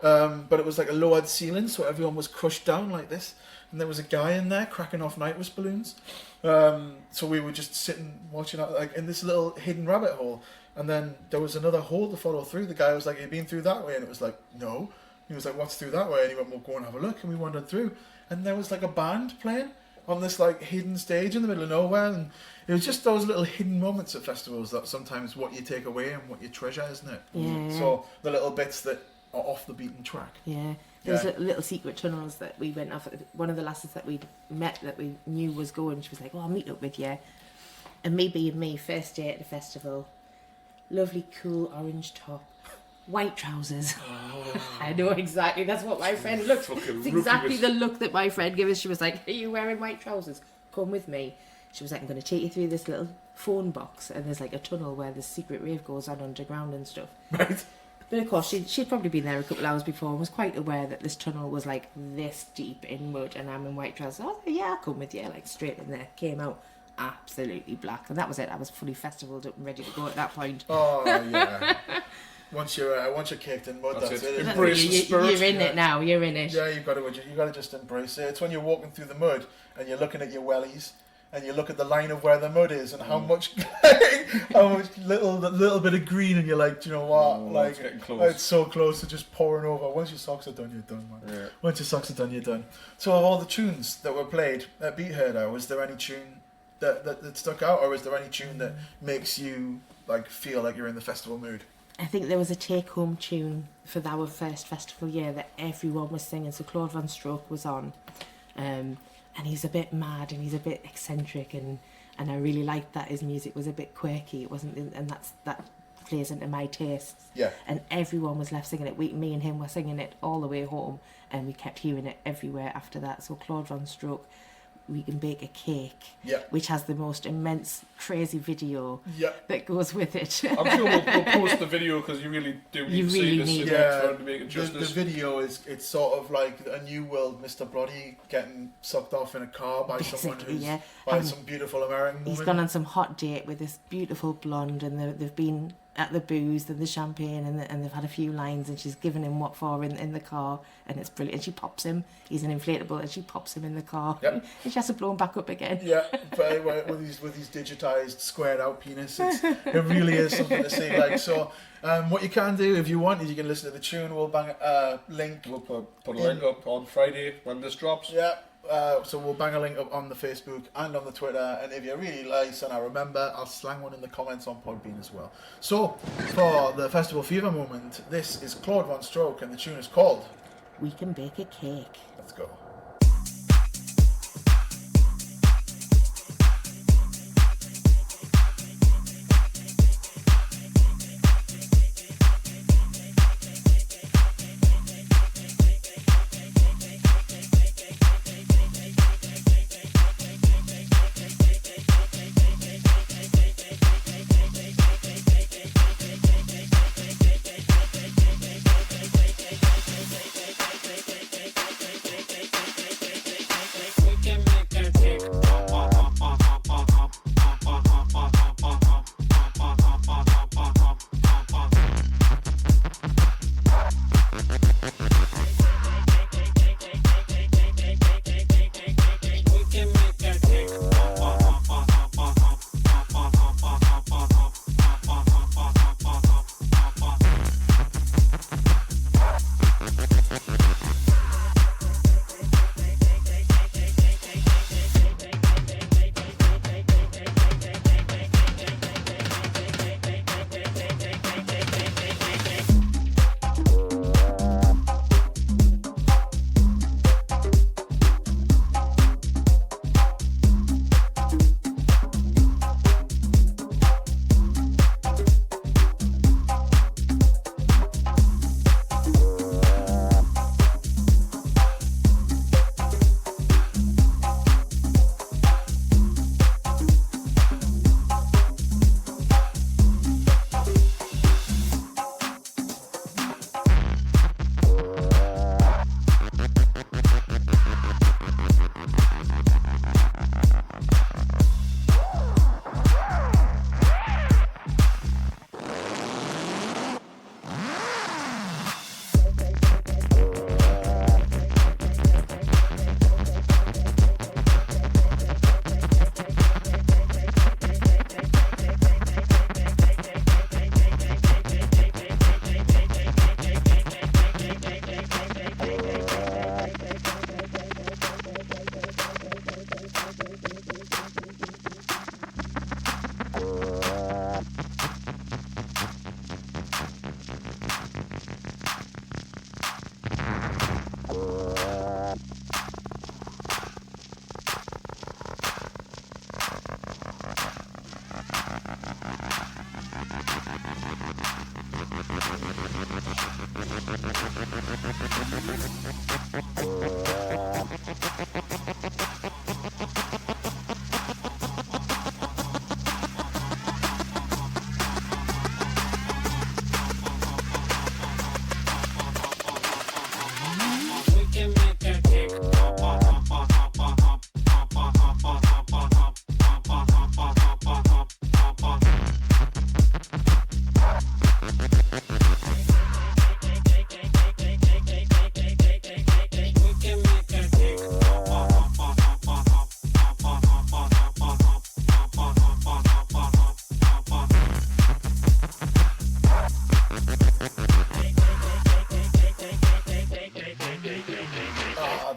But it was like a lowered ceiling, so everyone was crushed down like this, and there was a guy in there cracking off Nightwish balloons. So we were just sitting watching out like in this little hidden rabbit hole, and then there was another hole to follow through. The guy was like, "Have you been through that way?" And it was like, "No." He was like, "What's through that way?" And he went, "We'll go and have a look." And we wandered through, and there was like a band playing on this like hidden stage in the middle of nowhere, and it was just those little hidden moments at festivals that sometimes what you take away and what you treasure, isn't it? Yeah. So the little bits that are off the beaten track. Yeah. There's Yeah. little secret tunnels that we went off. One of the lasses that we'd met that we knew was going, she was like, "Oh, I'll meet up with you." And me being me, first day at the festival, lovely cool orange top, white trousers. I know exactly. That's what my friend looked. Fucking It's exactly rookie. the look that my friend gave us. She was like, "Are you wearing white trousers? Come with me." She was like, "I'm going to take you through this little phone box, and there's like a tunnel where the secret rave goes on underground and stuff." Right. But of course, she'd probably been there a couple of hours before and was quite aware that this tunnel was like this deep in mud, and I'm in white trousers. I was like, "Yeah, I'll come with you." Like straight in there, came out absolutely black, and that was it. I was fully festivaled up and ready to go at that point. Oh yeah. Once you're caked in mud, That's that's it. it. Embrace the spirit. You're in Yeah. it now. You're in it. Yeah, you got to just embrace it. It's when you're walking through the mud and you're looking at your wellies and you look at the line of where the mud is and how much little bit of green, and you're like, "Do you know what? Like it's getting close. it's so close to just pouring over." Once your socks are done, you're done, man. Yeah. Once your socks are done, you're done. So of all the tunes that were played at Beat Herder, was there any tune that stuck out, or is there any tune that makes you like feel like you're in the festival mood? I think there was a take-home tune for our first festival year that everyone was singing. So Claude Van Stroke was on, and he's a bit mad and he's a bit eccentric, and I really liked that his music was a bit quirky. It wasn't, and that plays into my tastes. Yeah. And everyone was left singing it. Me and him were singing it all the way home, and we kept hearing it everywhere after that. So Claude Van Stroke, We Can Bake a Cake, Yeah. which has the most immense, crazy video Yeah. that goes with it. I'm sure we'll post the video because you really do need You to see really this need in Yeah, order to make it the justice. video it's sort of like a new world Mr. Brody getting sucked off in a car by someone Basically, who's yeah. by And some beautiful American woman. He's gone on some hot date with this beautiful blonde, and they've been at the booze and the champagne, and they've had a few lines, and she's given him what for in the car, and it's brilliant. And she pops him. He's an inflatable, and she pops him in the car, Yep. and she has to blow him back up again. Yeah, but with his digitized, squared out penis, it really is something to see. Like so, what you can do if you want is you can listen to the tune. We'll bang a link. We'll put a link up on Friday when this drops. Yeah. So we'll bang a link up on the Facebook and on the Twitter, and if you're really nice and I remember, I'll slang one in the comments on Podbean as well. So for the Festival Fever moment, this is Claude Van Stroke, and the tune is called We Can Bake a Cake. Let's Go.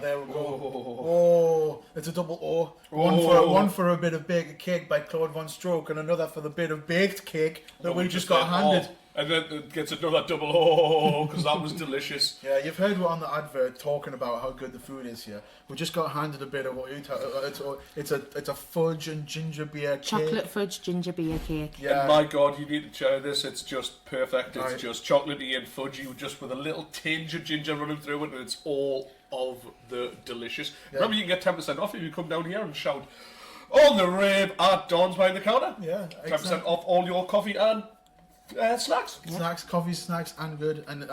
There we go. Oh, it's a double O. One for a bit of baked cake by Claude Von Stroke, and another for the bit of baked cake that we just got handed. And then it gets another double oh, because that was delicious. Yeah, you've heard on the advert talking about how good the food is here. We just got handed a bit of what it's a fudge and ginger beer cake. Chocolate fudge ginger beer cake. Yeah. And my God, you need to try this. It's just perfect. It's Right. just chocolatey and fudgy, just with a little tinge of ginger running through it, and it's all of the delicious. Yeah. Remember, you can get 10% off if you come down here and shout on the rave at Donz behind the counter. Yeah, 10% off all your coffee and snacks. Snacks, coffee, snacks, and good, and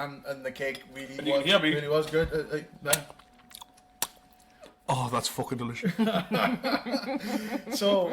the cake really And you can hear me. really was good. Yeah. Oh, that's fucking delicious. So,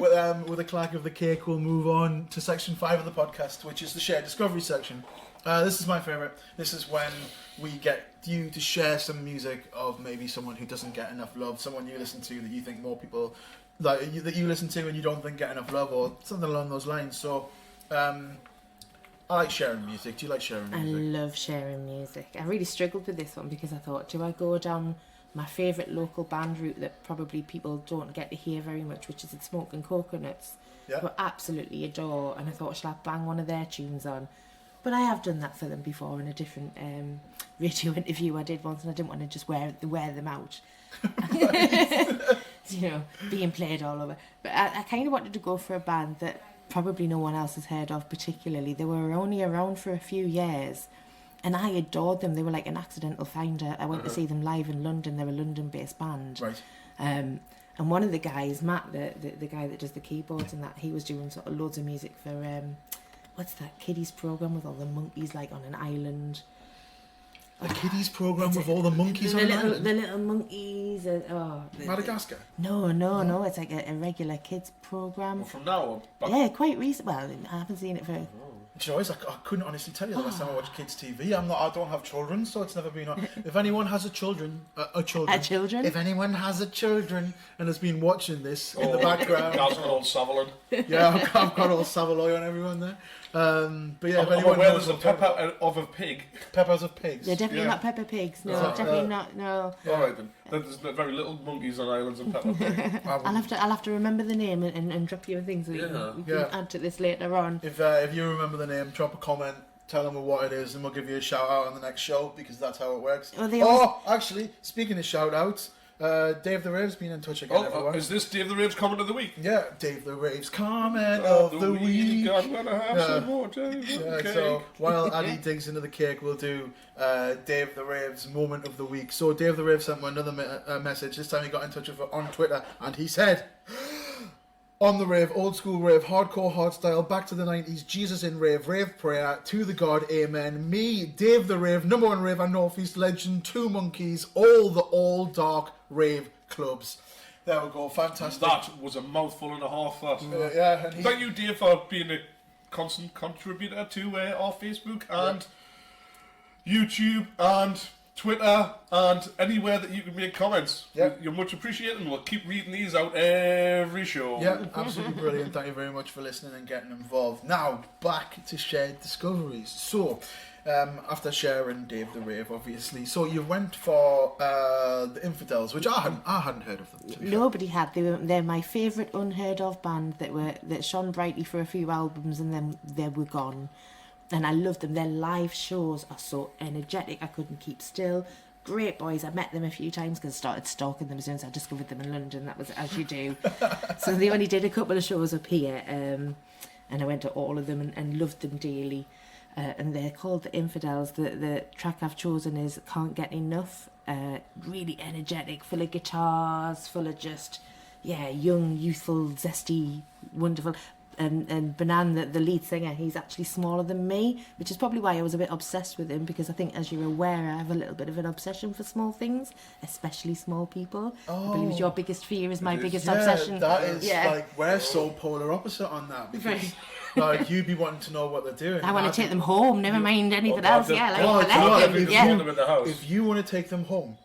with a clack of the cake, we'll move on to section 5 of the podcast, which is the shared discovery section. This is my favourite. This is when we get you to share some music of maybe someone who doesn't get enough love, someone you listen to that you think more people that you listen to and you don't think get enough love, or something along those lines. So, I like sharing music. Do you like sharing I music? love sharing music. I really struggled with this one because I thought, do I go down my favourite local band route that probably people don't get to hear very much, which is the Smoking Coconuts, Yeah. who I absolutely adore, and I thought, shall I bang one of their tunes on? But I have done that for them before in a different radio interview I did once, and I didn't want to just wear them out. You know, being played all over. But I kind of wanted to go for a band that probably no one else has heard of particularly. They were only around for a few years, and I adored them. They were like an accidental finder. I went to see them live in London. They're a London-based band. Right. And one of the guys, Matt, the guy that does the keyboards and that, he was doing sort of loads of music for what's that kiddies program with all the monkeys like on an island. A kiddies program with all the monkeys on an island? The little monkeys. Madagascar? No. It's like a regular kids program. Well, from now on, back Yeah, quite recent. Well, I haven't seen it for. Do you know, I couldn't honestly tell you the last time I watched kids TV. I don't have children, so it's never been on. If anyone has a children, if anyone has a children and has been watching this in the background, Gav's got old Sutherland. yeah, I've got all Savoy on everyone there. But yeah, if I'm anyone aware knows there's a pepper of a pig. Peppers of pigs. They're definitely Yeah. not Peppa Pigs. No, So, definitely not. No. All right then. There's very little monkeys on islands and pepper pig. I'll have to remember the name and drop you a thing so we Yeah. can Yeah. add to this later on. If you remember the name, drop a comment, tell them what it is, and we'll give you a shout out on the next show, because that's how it works. Well, they always- Actually, speaking of shout outs, Dave the Rave's been in touch again, everyone. Is this Dave the Rave's comment of the week? Yeah, Dave the Rave's comment of the week. I'm gonna have Yeah. some more Dave. Yeah, Okay. so while Addie digs into the cake, we'll do Dave the Rave's moment of the week. So Dave the Rave sent me another message. This time he got in touch with her on Twitter, and he said, on the rave, old school rave, hardcore hardstyle, back to the 90s, Jesus in rave, rave prayer, to the God, amen. Me, Dave the Rave, number one rave and Northeast legend, 2 monkeys, all the all dark rave clubs. There we go, fantastic. That was a mouthful and a half. That. Yeah, and Thank you, Dave, for being a constant contributor to our Facebook and YouTube and Twitter and anywhere that you can make comments. Yeah. You're much appreciated, and we'll keep reading these out every show. Yeah, absolutely brilliant. Thank you very much for listening and getting involved. Now, back to shared discoveries. So, after sharing Dave the Rave, obviously, so you went for the Infidels, which I hadn't heard of them. To be fair. Nobody had. They're my favourite unheard of band that shone brightly for a few albums and then they were gone. And I love them. Their live shows are so energetic. I couldn't keep still. Great boys. I met them a few times because I started stalking them as soon as I discovered them in London. That was as you do. So they only did a couple of shows up here, and I went to all of them and loved them dearly. and they're called The Infidels. The track I've chosen is Can't Get Enough. Really energetic, full of guitars, full of just, young, youthful, zesty, wonderful. And Banan, the lead singer, he's actually smaller than me, which is probably why I was a bit obsessed with him, because I think, as you're aware, I have a little bit of an obsession for small things, especially small people. I believe your biggest fear is my biggest obsession. That is like, we're so polar opposite on that. Because, like, you'd be wanting to know what they're doing. I want to take them home, never mind anything else. if you want to take them home,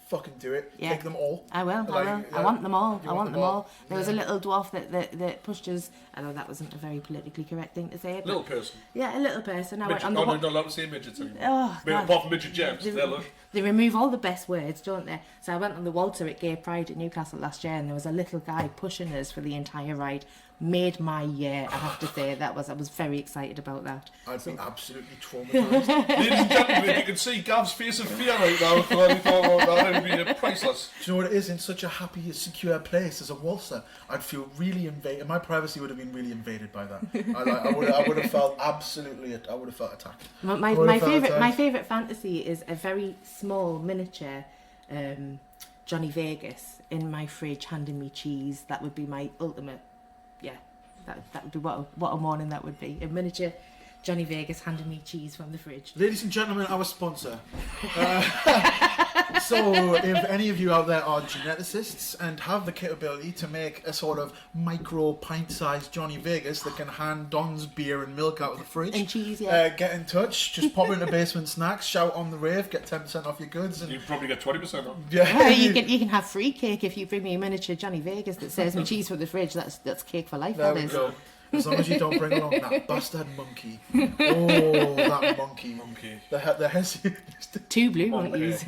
fucking do it. Yeah. Take them all. I will. I want them all. I want them all. There was a little dwarf that pushed us. I know that wasn't a very politically correct thing to say. Little person. Yeah, a little person. I Midget. went on the They're not allowed to say midgets anymore. Oh, God. Apart from midget James. They remove all the best words, don't they? So I went on the Walter at Gay Pride at Newcastle last year, and there was a little guy pushing us for the entire ride. Made my year, I have to say. I was very excited about that. I'd be absolutely traumatized. Ladies and gentlemen, if you can see Gav's face of fear right now for anything about that, it would be priceless. Do you know what it is? In such a happy, secure place as a waltzer, I'd feel really invaded. My privacy would have been really invaded by that. I would have felt absolutely. I would have felt attacked. My favourite fantasy is a very small miniature Johnny Vegas in my fridge handing me cheese. That would be my ultimate. Yeah, that would be what a morning that would be. A miniature Johnny Vegas handing me cheese from the fridge. Ladies and gentlemen, our sponsor. So, if any of you out there are geneticists and have the capability to make a sort of micro pint-sized Johnny Vegas that can hand Donz beer and milk out of the fridge, and cheese, get in touch. Just pop into Basement Snacks, shout on the rave, get 10% off your goods, and you probably get 20% off. Yeah, you can have free cake if you bring me a miniature Johnny Vegas that says me cheese from the fridge. That's cake for life. There That we is. go. As long as you don't bring along that bastard monkey. Oh, that monkey. The Hessian. Two blue monkeys.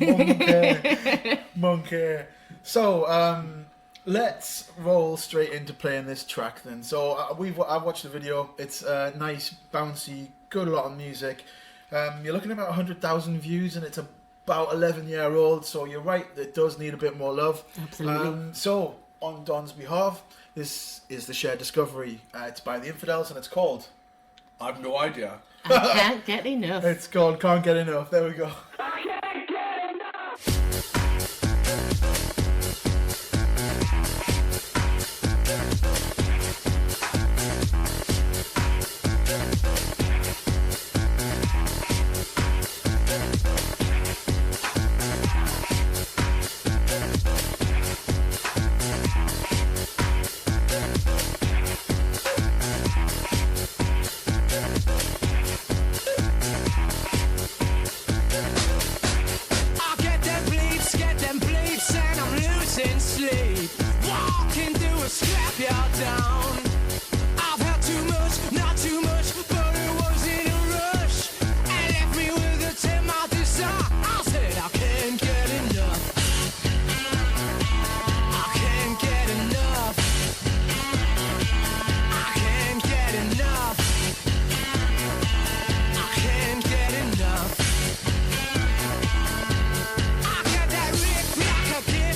Monkey. So, let's roll straight into playing this track then. So, I've watched the video. It's nice, bouncy, good lot of music. You're looking at about 100,000 views, and it's about 11-year-old. So you're right, it does need a bit more love. Absolutely. So, on Don's behalf, this is the shared discovery. It's by the Infidels, and it's called... I've no idea. I can't get enough. It's called Can't Get Enough. There we go.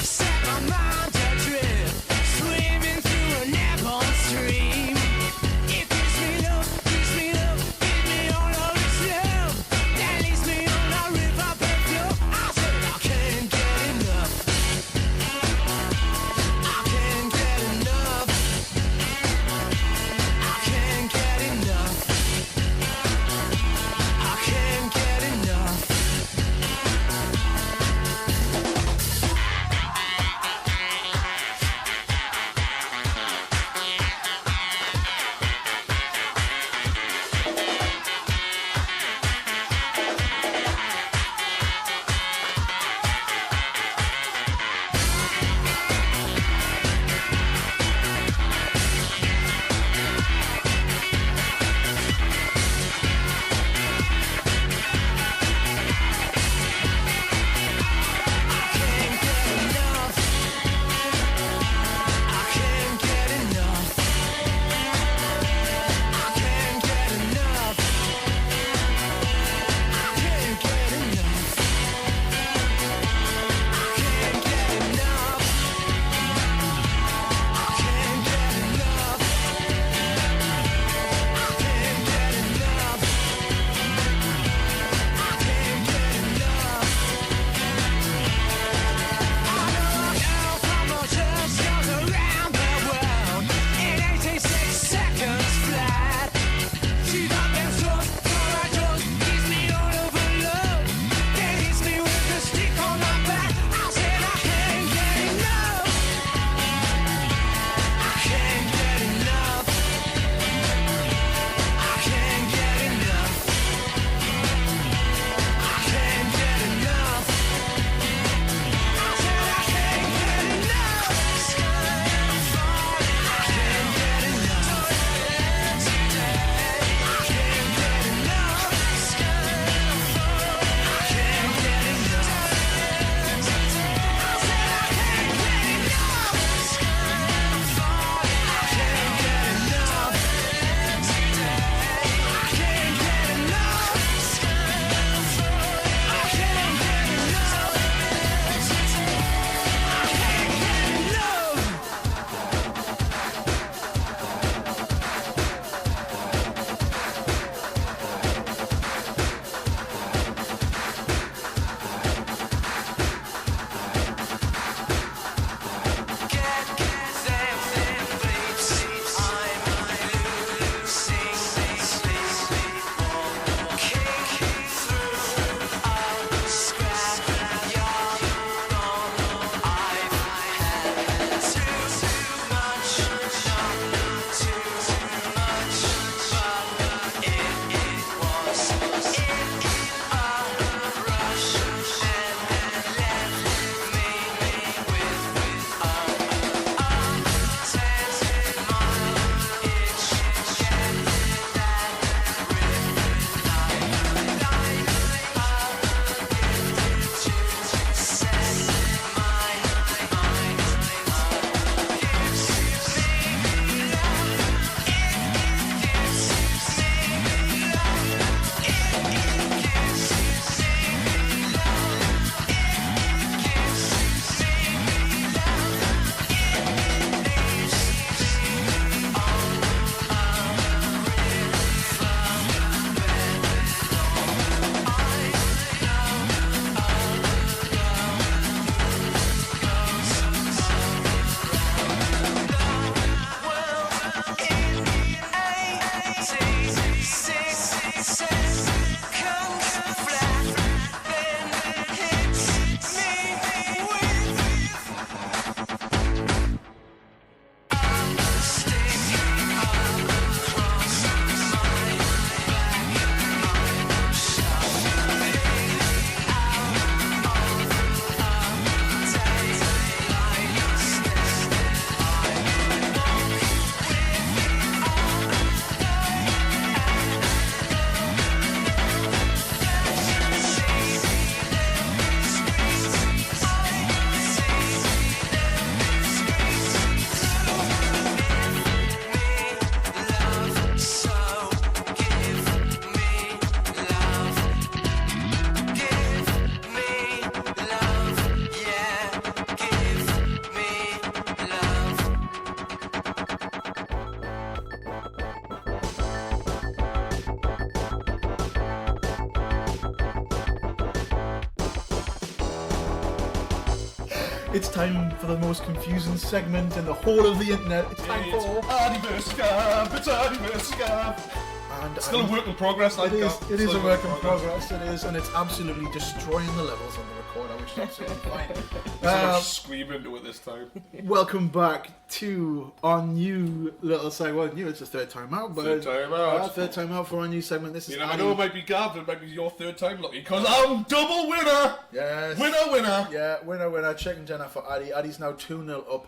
Set my mind adrift, swimming through an airborne stream. It's time for the most confusing segment in the whole of the internet. It's time for... Addie versus Gav. It's Addie versus Gav. And Still a work in progress, like It is. Gav. It is Still a work in progress. It is, and it's absolutely destroying the levels on the recorder, which is absolutely fine. Let's scream into it this time. Welcome back to our new little segment. Well, new, it's the third time out, but Third time out. third time out for our new segment. This is You never Addie. know, it might be Gav, it might be your third time lucky, because I'm double winner! Yes. Winner! Yeah, winner. Chicken dinner for Addie. Addie's now 2-0 up.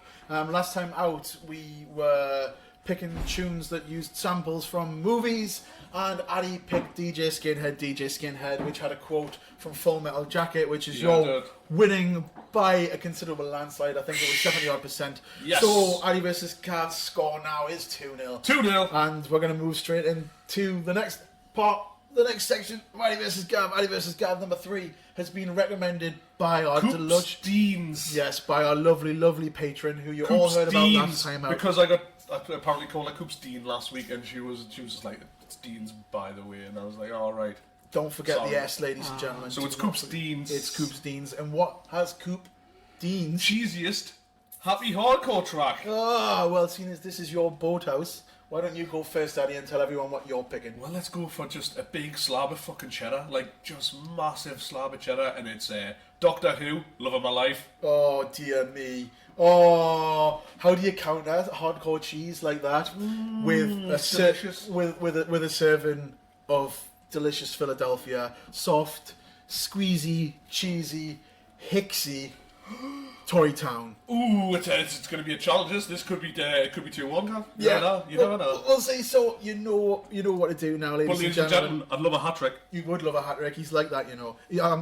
Last time out, we were picking tunes that used samples from movies, and Addie picked DJ Skinhead, which had a quote from Full Metal Jacket, which is Yeah, it your did. winning by a considerable landslide. I think it was 70-odd%. Yes. So Addie versus Gav's score now is 2-0. 2-0. And we're going to move straight into the next part, the next section of Addie versus Gav. Addie versus Gav number 3 has been recommended by our Coops Deans. Yes, by our lovely patron who you all Coops heard about Deans. last time out. Because I apparently called her Coops Dean last week, and she was just like, it's Deans, by the way, and I was like, all right. Don't forget Sorry. the S, ladies and gentlemen. So it's Do not Coops forget- Deans. It's Coops Deans. And what has Coop Deans? Cheesiest happy hardcore track. Ah, well, seeing as this is your boathouse, why don't you go first, Addie, and tell everyone what you're picking? Well, let's go for just a big slab of fucking cheddar, like just massive slab of cheddar, and it's Doctor Who, Love of My Life. Oh, dear me. Oh, how do you counter hardcore cheese like that with a delicious. with a serving of delicious Philadelphia, soft, squeezy, cheesy, hicksy Torytown? Ooh, it's going to be a challenge. This could be 2-1, Gav. You never know. We'll see. So you know what to do now, But ladies ladies and and gentlemen. gentlemen, I'd love a hat trick. You would love a hat trick. He's like that, you know.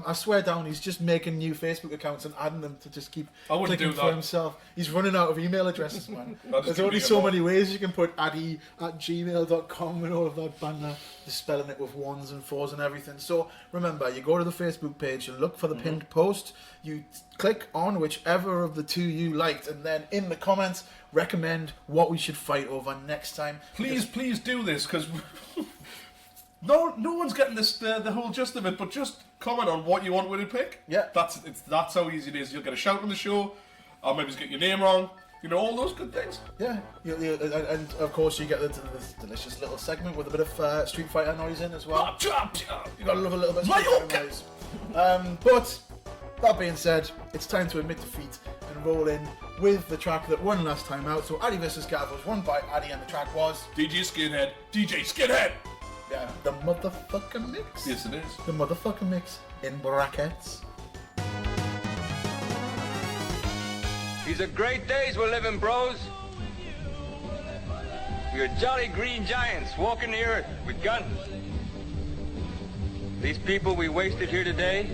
I swear down, he's just making new Facebook accounts and adding them to just keep I wouldn't clicking do for that. himself. He's running out of email addresses, man. I'll just There's keep only making so more. many ways you can put Addie@gmail.com and all of that banner. Just spelling it with 1s and 4s and everything. So remember, you go to the Facebook page, you look for the pinned post, you click on whichever of the two you liked, and then in the comments, recommend what we should fight over next time. Please do this, because no one's getting this the whole gist of it. But just comment on what you want me to pick. Yeah. That's how easy it is. You'll get a shout on the show. I'll maybe just get your name wrong. You know, all those good things. Yeah, and of course you get this delicious little segment with a bit of Street Fighter noise in as well. You gotta love a little bit of Street Fighter noise. But that being said, it's time to admit defeat and roll in with the track that won last time out. So Addie vs. Gav was won by Addie, and the track was DJ Skinhead. yeah, the motherfucking mix. Yes, it is. The motherfucking mix in brackets. These are great days we're living, bros. We are jolly green giants walking the earth with guns. These people we wasted here today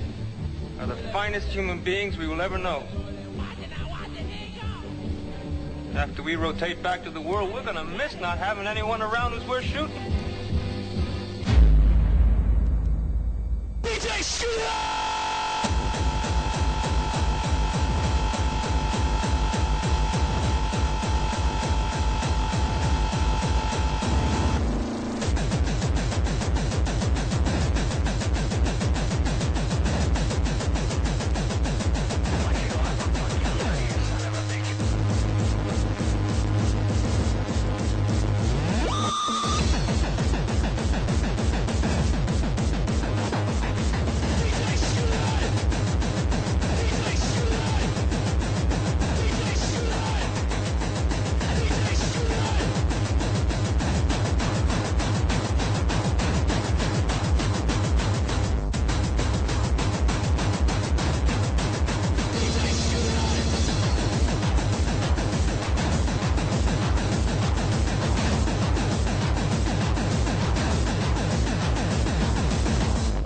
are the finest human beings we will ever know. After we rotate back to the world, we're gonna miss not having anyone around who's worth shooting. DJ, shoot up!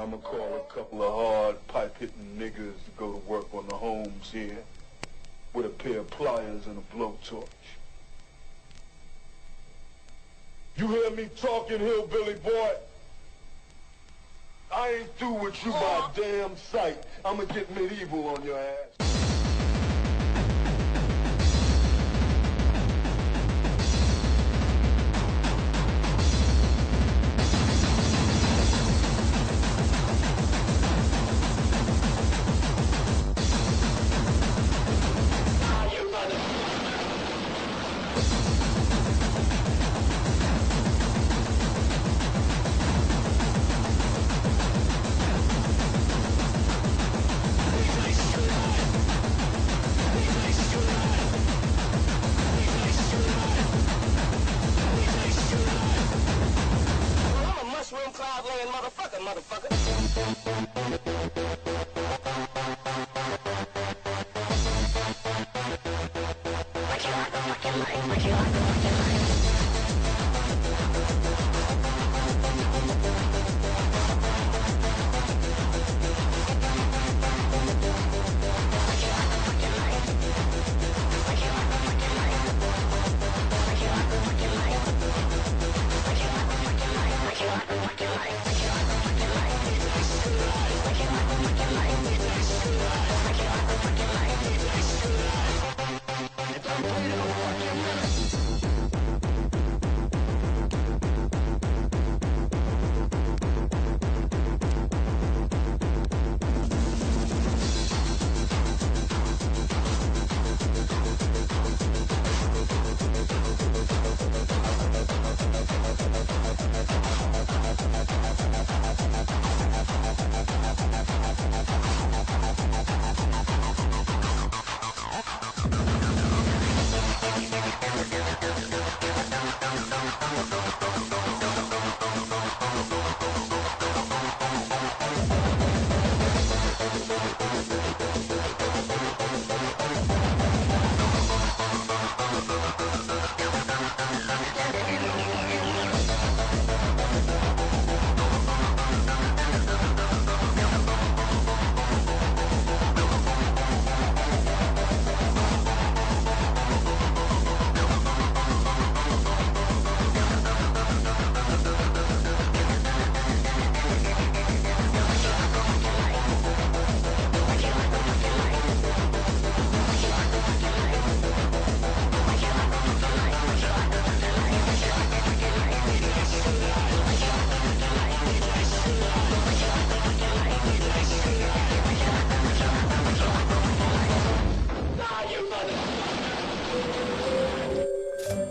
I'ma call a couple of hard pipe-hitting niggas to go to work on the homes here with a pair of pliers and a blowtorch. You hear me talking, hillbilly boy? I ain't through with you by a damn sight. I'ma get medieval on your ass.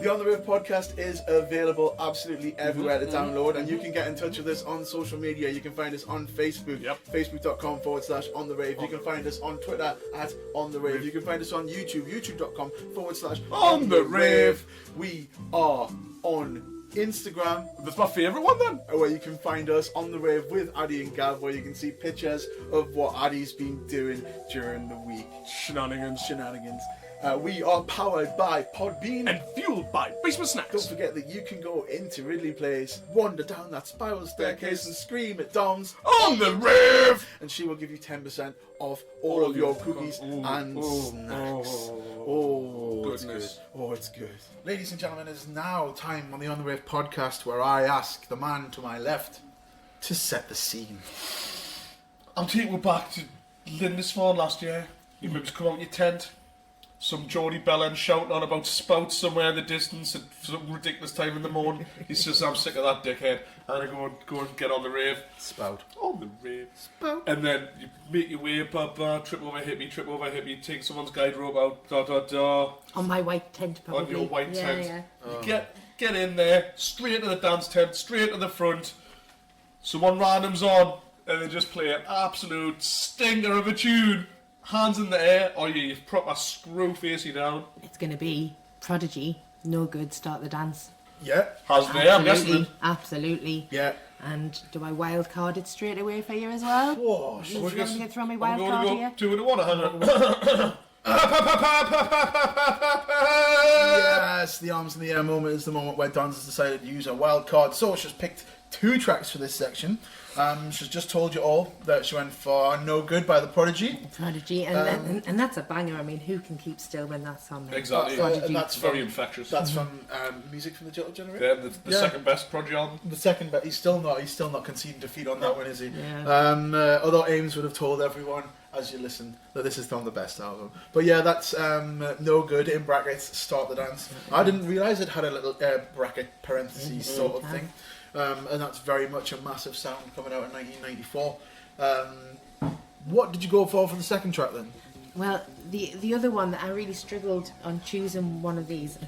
The On The Rave podcast is available absolutely everywhere to download, and you can get in touch with us on social media. You can find us on Facebook, facebook.com/OnTheRave. You can find us on Twitter @OnTheRave. You can find us on YouTube, youtube.com/OnTheRave. We are on Instagram. That's my favourite one then. Where you can find us on the rave with Addie and Gav, where you can see pictures of what Addie's been doing during the week. Shenanigans. We are powered by Podbean And fueled by Basement Don't Snacks. forget that you can go into Ridley Place, wander down that spiral staircase and scream at Donz On the rave! and she will give you 10% off all of your cookies and snacks. Oh, goodness. It's good. Oh, it's good. Ladies and gentlemen, it is now time on the On The Rave podcast where I ask the man to my left to set the scene. I'm taking you back to Lindisfarne last year. You maybe come out your tent. Some Geordie Bellend shouting on about spouts somewhere in the distance at some ridiculous time in the morning. He says, I'm sick of that dickhead. And I go and get on the rave. Spout. On the rave. Spout. And then you make your way up, trip over hippie, take someone's guide rope out, On my white tent, probably. on your white tent. Yeah. You get in there, straight to the dance tent, straight to the front. Someone random's on, and they just play an absolute stinker of a tune. Hands in the air, or you proper screw face you down. It's going to be Prodigy, No Good, Start the Dance. Yeah. Hasn't it? I'm listening. Absolutely. Yeah. And do I wild card it straight away for you as well? Whoa, Do you want me to throw my I'm wild going card to here? go 2 in 1, 100. Yes, the arms in the air moment is the moment where Donz has decided to use a wild card. So she's picked 2 tracks for this section. She's just told you all that she went for No Good by the Prodigy. Prodigy, and that's a banger. I mean, who can keep still when that's on there? Exactly. Prodigy. And that's Very from, infectious. That's from Music from the Jilted Generator. Yeah, the Yeah. second best Prodigy album. The second, but he's still not conceding defeat on that one, is he? Yeah. Although Ames would have told everyone as you listen that this is from the best album. But yeah, that's No Good in brackets. Start the Dance. I didn't realise it had a little bracket parentheses sort of thing. And that's very much a massive sound coming out in 1994. What did you go for the second track then? Well, the other one that I really struggled on choosing one of these.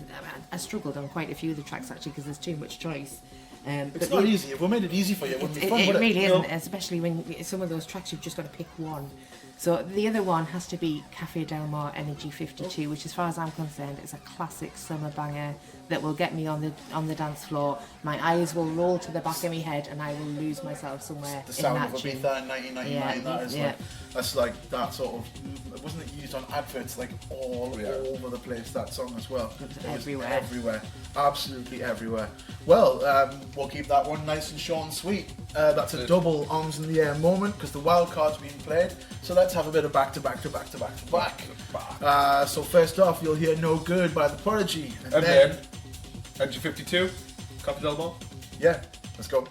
I struggled on quite a few of the tracks actually because there's too much choice. It's not easy. If we made it easy for you, it wouldn't be fun, would it really No. isn't, especially when some of those tracks you've just got to pick one. So the other one has to be Cafe Del Mar Energy 52, which, as far as I'm concerned, is a classic summer banger that will get me on the dance floor. My eyes will roll to the back of my head, and I will lose myself somewhere The in sound that of tune. Ibiza in 1999. Yeah, That is yeah. that's like that sort of. Wasn't it used on adverts like all over the place? That song as well. It was everywhere. everywhere, absolutely everywhere. Well, we'll keep that one nice and short and sweet. That's a double arms in the air moment because the wild card's being played. So let's have a bit of back to back to back to back to back. So first off, you'll hear "No Good" by the Prodigy, And then Energy 52, Cafe Del Mar. yeah, let's go.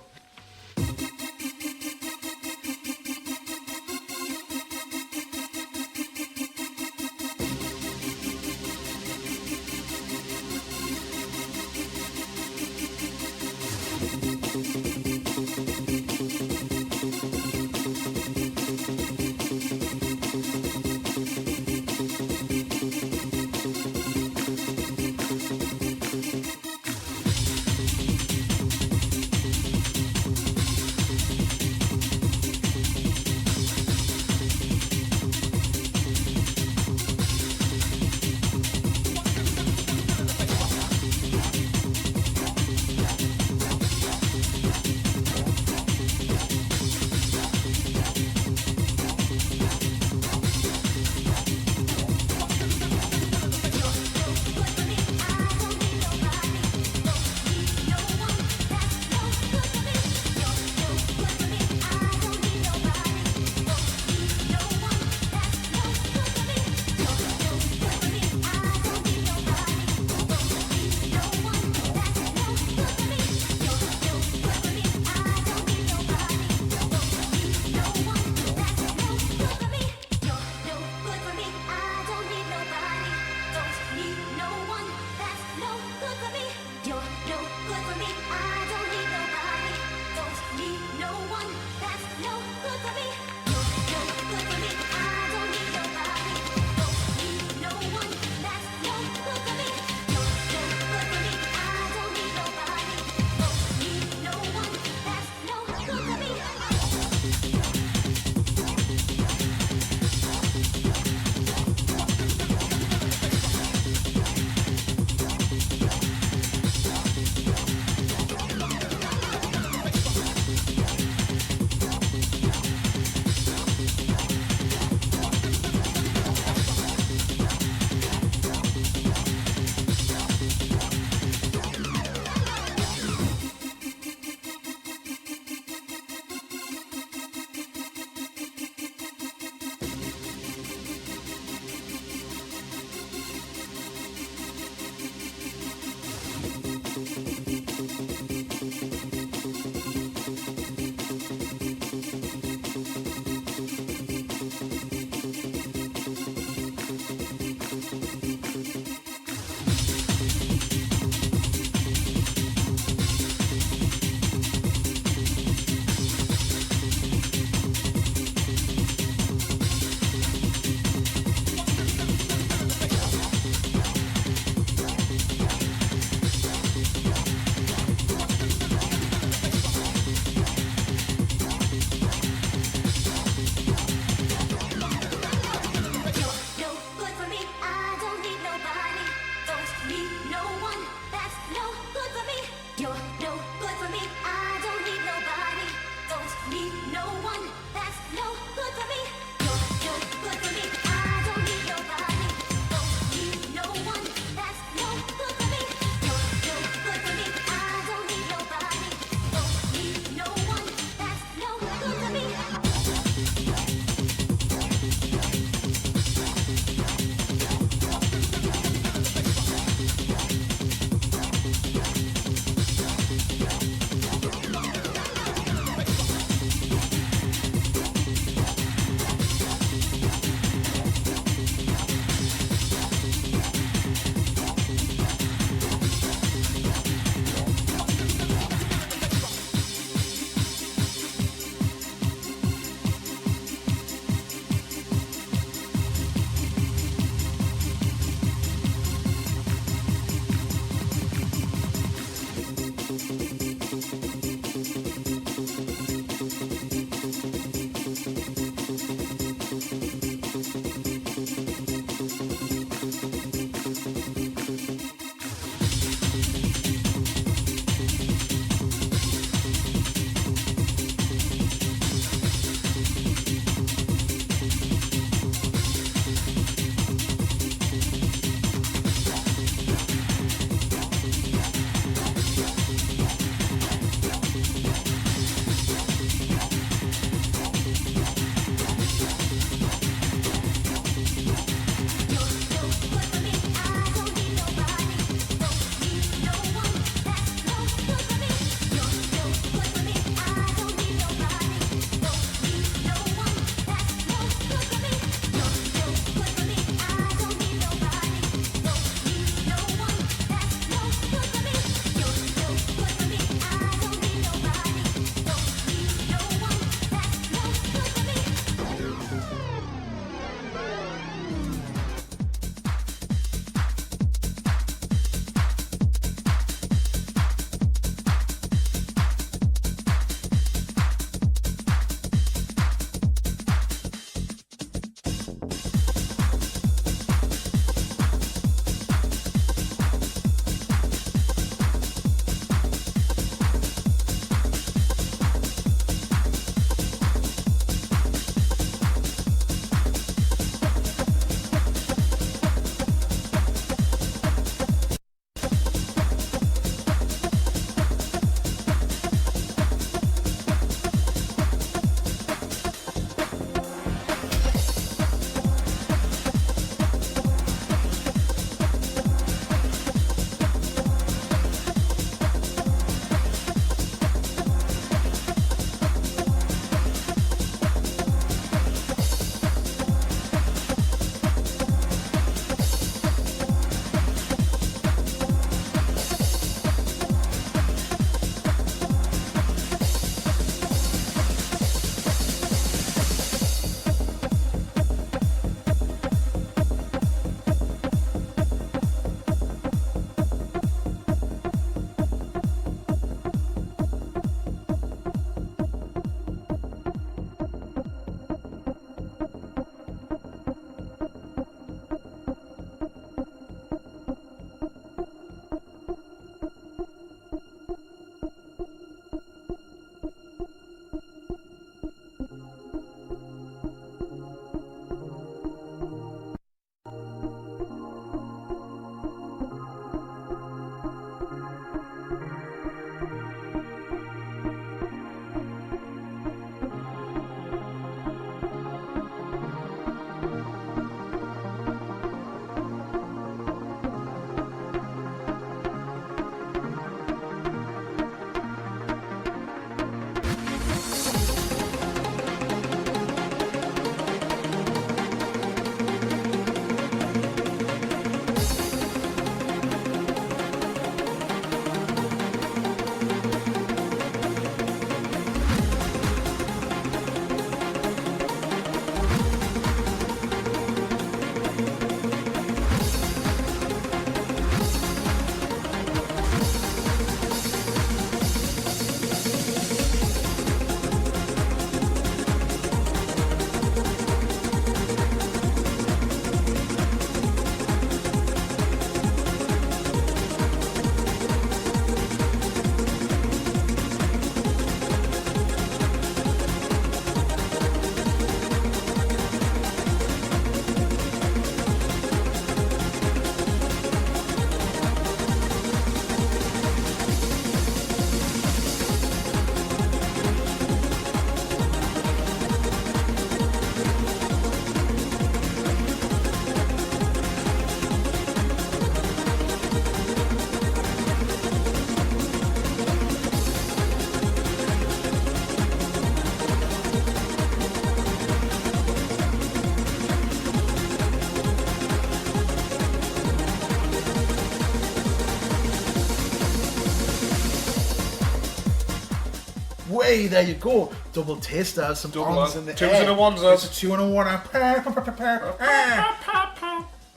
way. There you go. Double taster has some Double ons on. in the Twos air. and a ones, It's a 2 and a 1.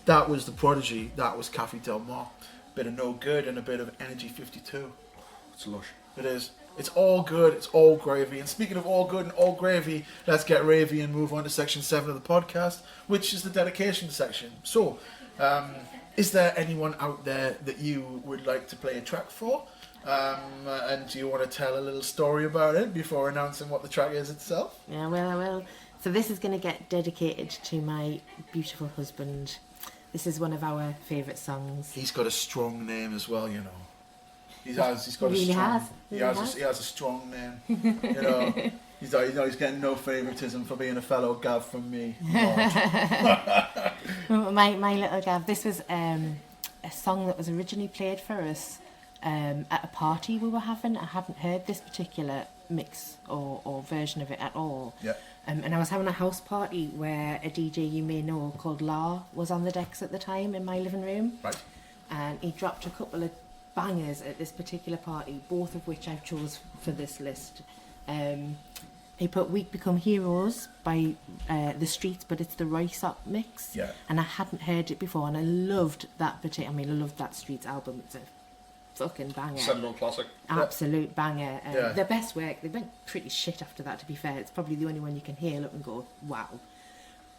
That was The Prodigy. That was Cafe Del Mar. Bit of No Good and a bit of Energy 52. It's lush. It is. It's all good. It's all gravy. And speaking of all good and all gravy, let's get ravey and move on to section 7 of the podcast, which is the dedication section. So, is there anyone out there that you would like to play a track for? And do you want to tell a little story about it before announcing what the track is itself? Yeah, well, I will. So this is going to get dedicated to my beautiful husband. This is one of our favourite songs. He's got a strong name as well, you know. He's got He really a strong. has. He has a strong name. You know. He's getting no favouritism for being a fellow Gav from me. My little Gav. This was a song that was originally played for us at a party we were having. I hadn't heard this particular mix or version of it at all. Yeah. And I was having a house party where a DJ you may know called La was on the decks at the time in my living room. Right. And he dropped a couple of bangers at this particular party, both of which I've chose for this list. He put Weak Become Heroes by The Streets, but it's the Royce-Up mix. Yeah. And I hadn't heard it before, and I loved that I loved that Streets album. It's a fucking banger. Seminal classic. Absolute banger. Yeah. Their best work, they went pretty shit after that, to be fair. It's probably the only one you can hear, look and go, wow.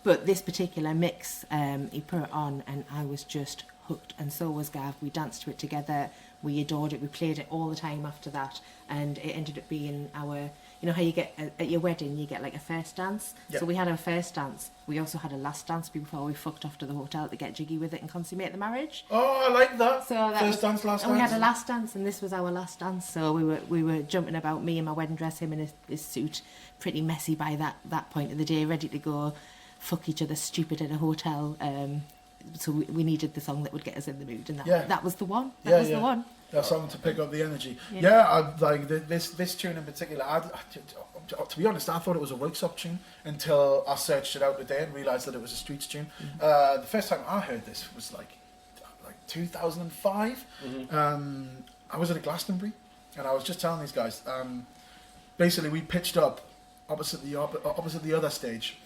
But this particular mix, he put it on, and I was just hooked, and so was Gav. We danced to it together. We adored it. We played it all the time after that, and it ended up being our... You know how you get at your wedding, you get like a first dance? Yep. So we had our first dance. We also had a last dance before we fucked off to the hotel to get jiggy with it and consummate the marriage. Oh, I like that. So that First dance, last and we dance. had a last dance, and this was our last dance. So we were jumping about, me in my wedding dress, him in his suit, pretty messy by that point of the day, ready to go fuck each other stupid at a hotel. So we needed the song that would get us in the mood, and that was the one. That was the one. That's something to pick up the energy. Yeah, I like this tune in particular. To be honest, I thought it was a Royce-Up tune until I searched it out today and realised that it was a Streets tune. The first time I heard this was like 2005. I was at a Glastonbury, and I was just telling these guys. Basically, we pitched up opposite the other stage,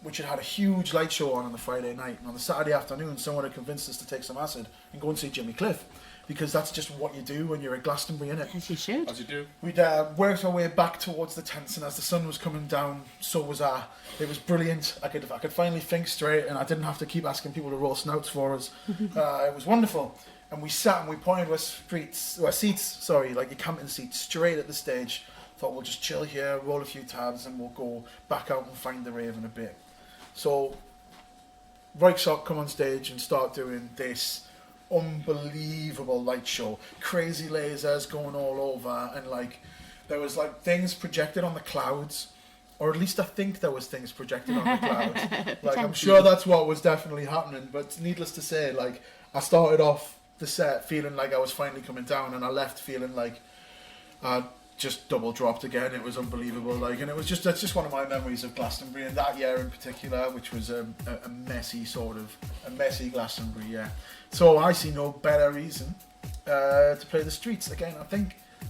which had a huge light show on the Friday night. And on the Saturday afternoon, someone had convinced us to take some acid and go and see Jimmy Cliff. Because that's just what you do when you're at Glastonbury, innit? As you should. As you do. We'd worked our way back towards the tents, and as the sun was coming down, so was I. It was brilliant. I could finally think straight, and I didn't have to keep asking people to roll snouts for us. It was wonderful. And we sat and we pointed our seats, like your camping seats, straight at the stage. Thought we'll just chill here, roll a few tabs, and we'll go back out and find the rave in a bit. So, Royce-Up come on stage and start doing this unbelievable light show, crazy lasers going all over, and like there was like things projected on the clouds, or at least I think there was things projected on the clouds. Like I'm sure that's what was definitely happening, but needless to say, like I started off the set feeling like I was finally coming down, and I left feeling like I just double dropped again. It was unbelievable, like, and that's just one of my memories of Glastonbury, and that year in particular, which was a messy Glastonbury, yeah. So I see no better reason to play The Streets again.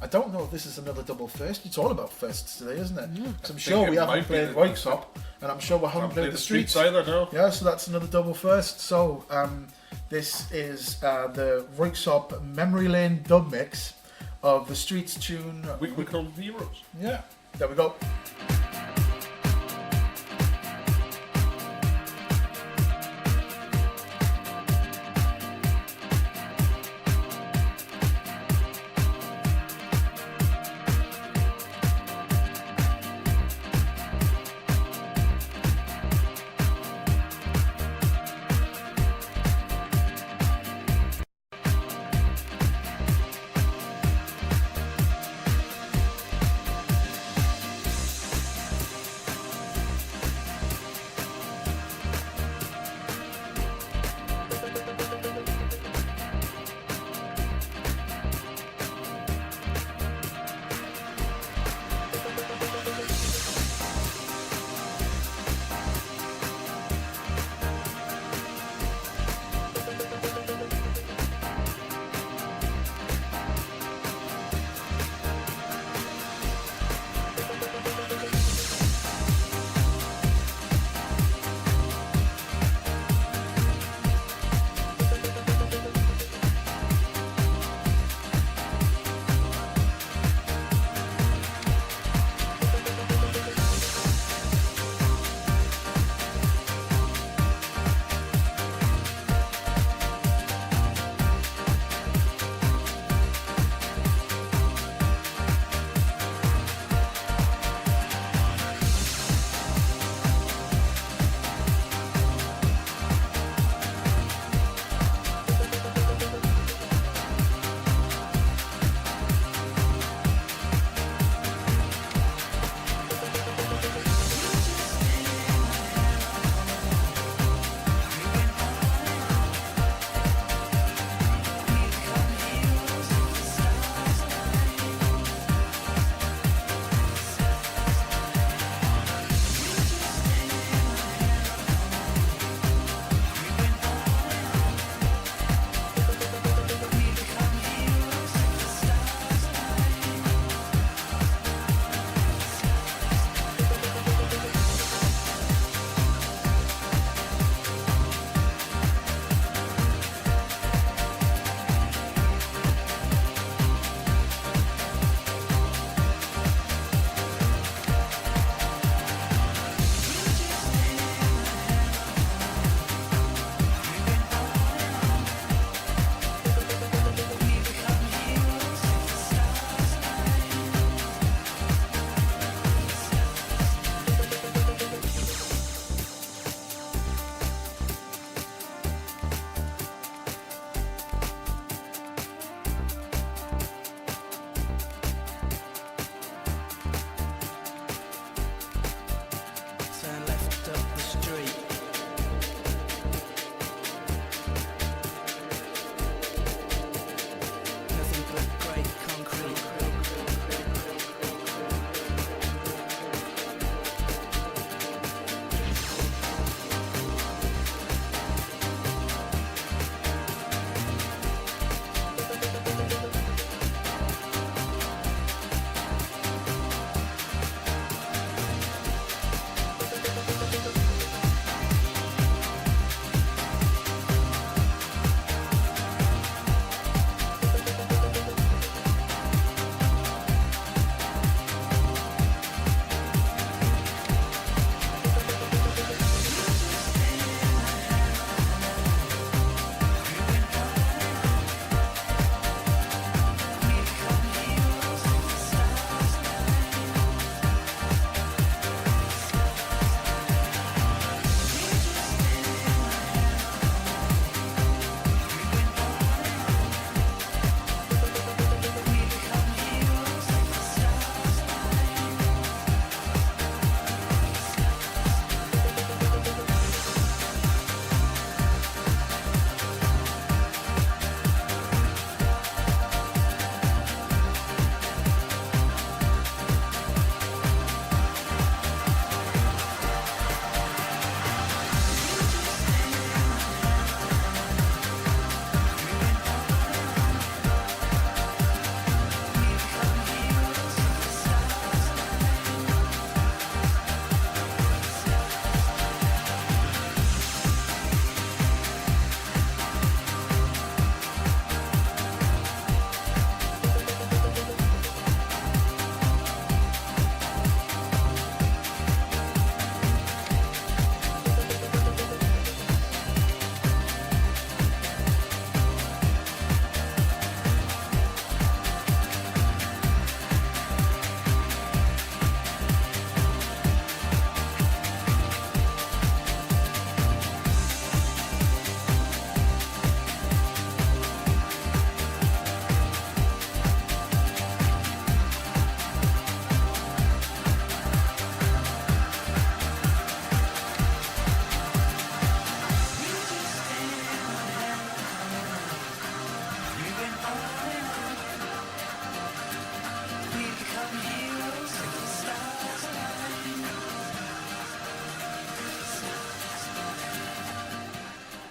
I don't know if this is another double first. It's all about firsts today, isn't it? Because I'm sure we haven't played Royce-Up, and I'm sure we haven't played The Streets either. No. Yeah, so that's another double first. So this is the Royce-Up Memory Lane dub mix of The Streets tune. We Become Heroes. Yeah, there we go.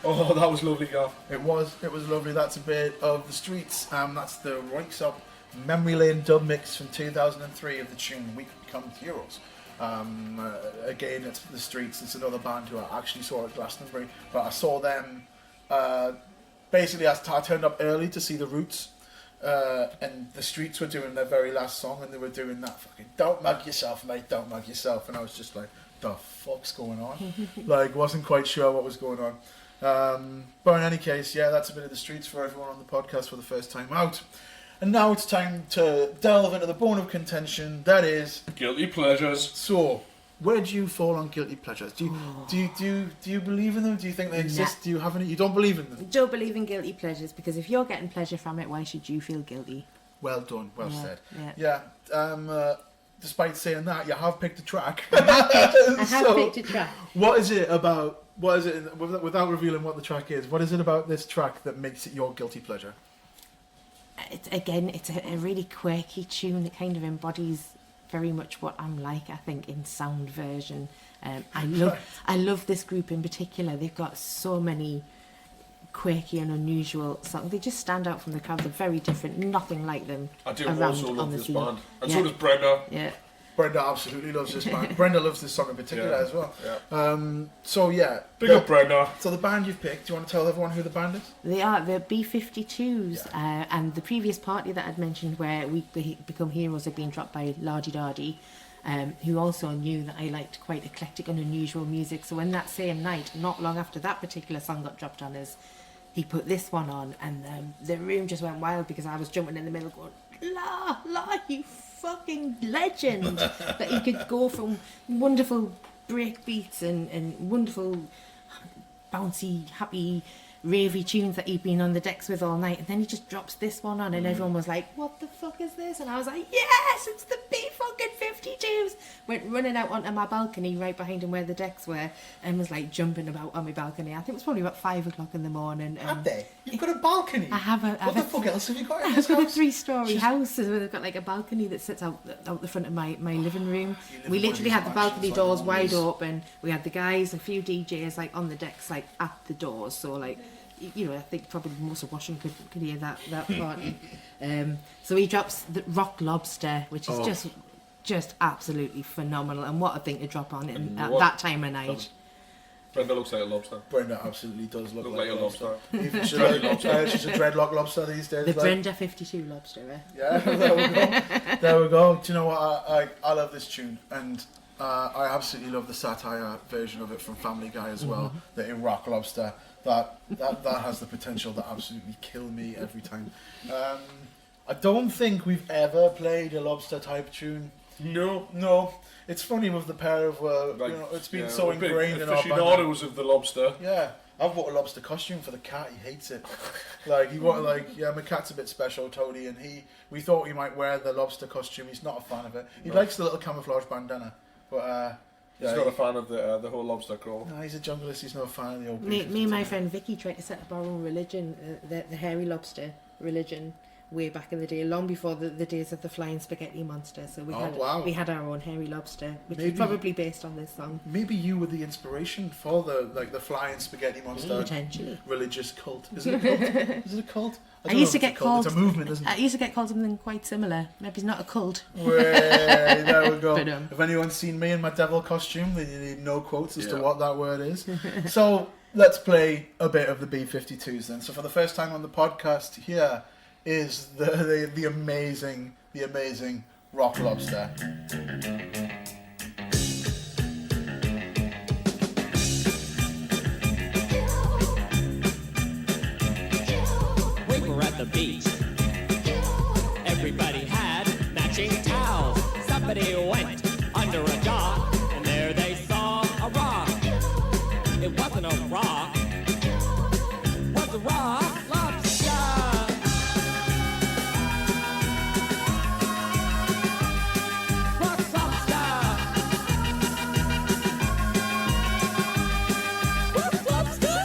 Oh, that was lovely, Gav. It was lovely. That's a bit of the Streets. That's the Rikes Up Memory Lane dub mix from 2003 of the tune "We Could Become Heroes." Again, it's the Streets. It's another band who I actually saw at Glastonbury, but I saw them. Basically, I turned up early to see the Roots, and the Streets were doing their very last song, and they were doing that fucking "Don't mug yourself, mate, don't mug yourself," and I was just like, "The fuck's going on?" Like, wasn't quite sure what was going on. But in any case, yeah, that's a bit of the Streets for everyone on the podcast for the first time out. And now it's time to delve into the bone of contention. That is Guilty pleasures. So, where do you fall on guilty pleasures? Do you believe in them? Do you think they exist? Nah. Do you have any? You don't believe in them? Don't believe in guilty pleasures because if you're getting pleasure from it, why should you feel guilty? Well done. Well Yeah, said. yeah. Yeah. Despite saying that, you have picked a track. I have picked a track. What is it about? What is it? Without revealing what the track is, what is it about this track that makes it your guilty pleasure? It's a really quirky tune. It kind of embodies very much what I'm like, I think, in sound version. I love this group in particular. They've got so many quirky and unusual songs. They just stand out from the crowd. They're very different, nothing like them. I do around also on love the this scene. band. And Yeah. so does Brenda. Yeah. Brenda absolutely loves this band. Brenda loves this song in particular Yeah. as well. Yeah. So yeah. Big up Brenda. So the band you've picked, do you want to tell everyone who the band is? They're B-52s, and the previous party that I'd mentioned where We Become Heroes had been dropped by Lardy Dardy, who also knew that I liked quite eclectic and unusual music. So when that same night, not long after that particular song got dropped on us, he put this one on, and the room just went wild because I was jumping in the middle going, La, you fucking legend! That he could go from wonderful break beats and wonderful bouncy, happy, ravey tunes that he'd been on the decks with all night, and then he just drops this one on, and everyone was like, "What the fuck is this?" And I was like, "Yes, it's the B-52s!" Went running out onto my balcony right behind him where the decks were, and was like jumping about on my balcony. I think it was probably about 5 o'clock in the morning. Have they? You've got a balcony. I have a. What the fuck else have you got in I've this got a house? 3-story house. So they've got like a balcony that sits out the front of my living room. We literally had the balcony doors wide open. We had the guys, a few DJs like on the decks, like at the doors. So like, you know, I think probably most of Washington could hear that party. So he drops the Rock Lobster, which is just absolutely phenomenal, and what a thing to drop on at that time of night. Brenda looks like a lobster. Brenda absolutely does look like a lobster. Even she's a dreadlock lobster these days. The like. Brenda 52 lobster, eh? Yeah, there we go. There we go. Do you know what? I love this tune, and I absolutely love the satire version of it from Family Guy as well. The in Rock Lobster. That has the potential to absolutely kill me every time. I don't think we've ever played a lobster type tune. No. It's funny with the pair of Like, you know, it's been yeah, so we're big ingrained in our band. aficionados of the lobster. Yeah, I've bought a lobster costume for the cat. He hates it. Like he wanted, my cat's a bit special, Toadie, and we thought he might wear the lobster costume. He's not a fan of it. He likes the little camouflage bandana, but He's not a fan of the whole lobster crawl. no, he's a junglist. He's not a fan of the old. Me and my friend Vicky tried to set up our own religion, the hairy lobster religion, way back in the day, long before the days of the flying spaghetti monster. So we had our own hairy lobster, which is probably based on this song. Maybe you were the inspiration for the flying spaghetti monster Potentially. religious cult. Is it a cult? Is it a cult? I don't used know to if it's get a cult. called. It's a movement, isn't I it? used to get called something quite similar. Maybe it's not a cult. There we go. But, If anyone's seen me in my devil costume, then you need no quotes as to what that word is. So let's play a bit of the B-52s then. So for the first time on the podcast, here is the amazing Rock Lobster. We were at the beach. Everybody had matching towels. Somebody went under a dock, and there they saw a rock. It wasn't a rock. It was a rock lobster. Rock lobster. Rock lobster.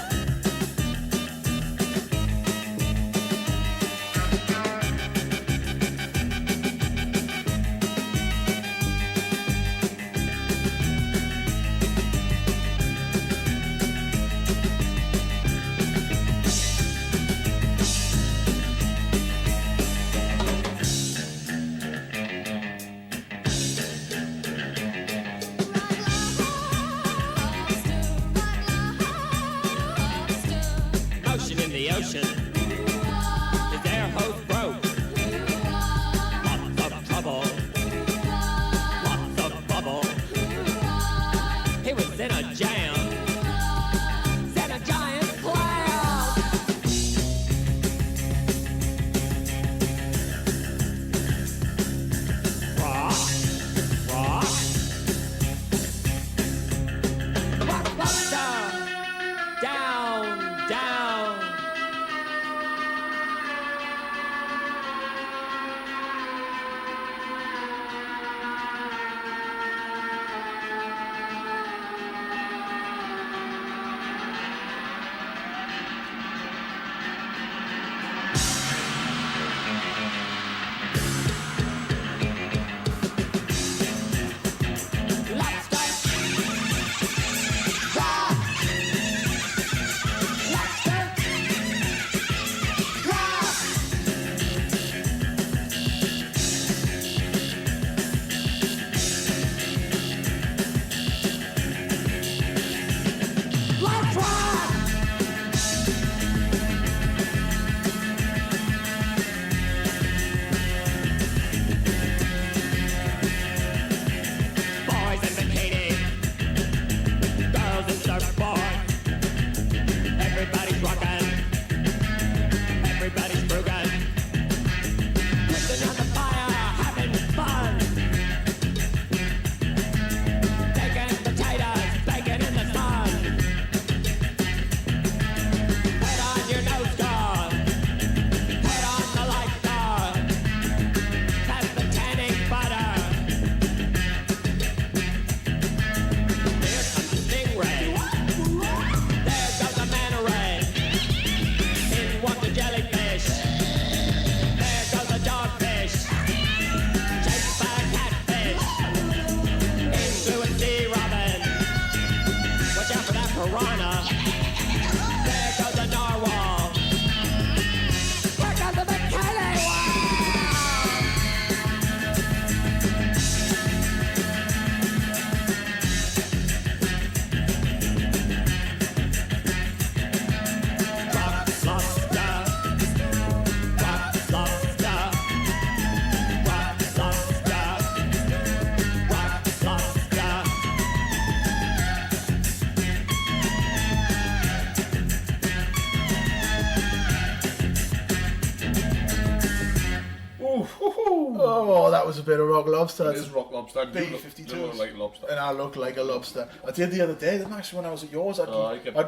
Oh, that was a bit of rock lobster. It is rock lobster. You B-52s. look like lobster. And I look like a lobster. I did the other day, didn't I? Actually, when I was at yours, I'd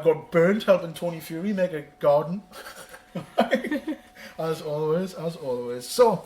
got burnt helping Tony Fury make a garden. As always. So,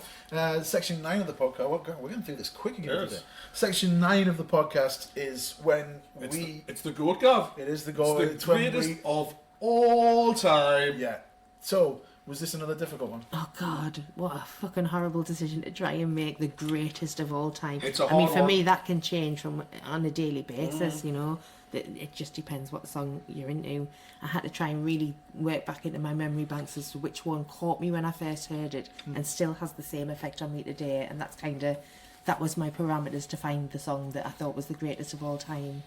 section 9 of the podcast. We're going through this quick again today. Section 9 of the podcast is when It's the GOAT, Gav. It is the GOAT. It's the greatest of all time. Yeah. So, was this another difficult one? Oh God, what a fucking horrible decision to try and make the greatest of all time. It's a I mean, hard for one. me, that can change from on a daily basis. You know, it just depends what song you're into. I had to try and really work back into my memory banks as to which one caught me when I first heard it, and still has the same effect on me today. And that was my parameters to find the song that I thought was the greatest of all time.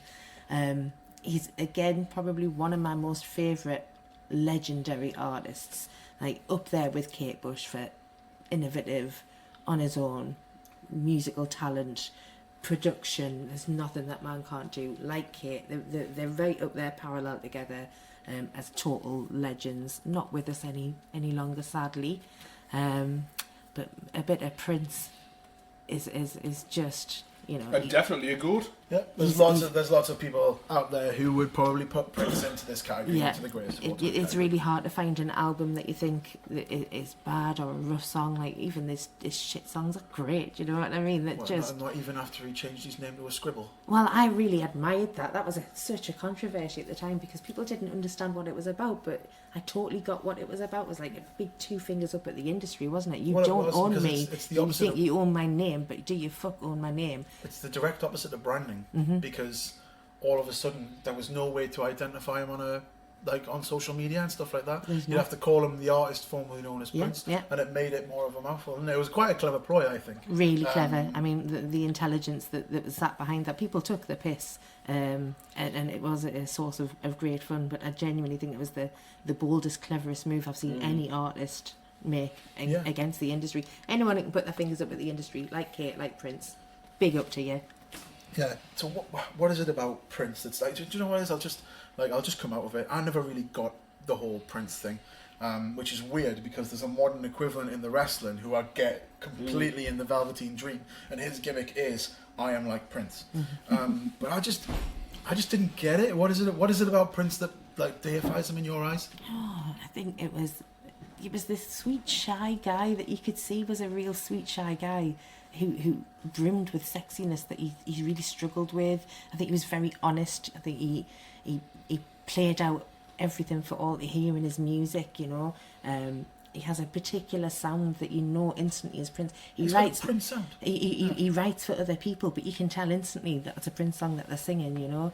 He's again probably one of my most favourite legendary artists. Like up there with Kate Bush for innovative, on his own, musical talent, production. There's nothing that man can't do. Like Kate, they're right up there, parallel together, as total legends. Not with us any longer, sadly. But a bit of Prince is just, you know. And definitely a GOAT. Yeah, there's lots of people out there who would probably put Prince into this category, Yeah, into the greatest of all time it's category. really hard to find an album that you think that is bad or a rough song. Like even his shit songs are great. You know what I mean? That Well, just not even after he changed his name to a scribble. well, I really admired that. That was such a controversy at the time because people didn't understand what it was about. But I totally got what it was about. It was like a big two fingers up at the industry, wasn't it? You Well, it don't was, own because me. it's the You opposite think of- you own my name, but do you fuck own my name? It's the direct opposite of branding, because all of a sudden there was no way to identify him on social media and stuff like that. You'd have to call him the artist formerly known as Prince, and it made it more of a mouthful. And it was quite a clever ploy, I think. Really clever. I mean, the intelligence that was sat behind that. People took the piss, and it was a source of great fun. But I genuinely think it was the boldest, cleverest move I've seen any artist make against the industry. Anyone who can put their fingers up at the industry, like Kate, like Prince, big up to you. Yeah. So what is it about Prince that's like? Do you know what it is? I'll just come out with it. I never really got the whole Prince thing, which is weird because there's a modern equivalent in the wrestling who I get completely in the Velveteen Dream, and his gimmick is I am like Prince. But I just didn't get it. What is it about Prince that like deifies him in your eyes? Oh, I think it was this sweet, shy guy that you could see was a real sweet, shy guy who brimmed with sexiness that he really struggled with. I think he was very honest. I think he played out everything for all to hear in his music, you know. He has a particular sound that you know instantly is Prince. He's got a Prince sound. He writes for other people, but you can tell instantly that it's a Prince song that they're singing, you know.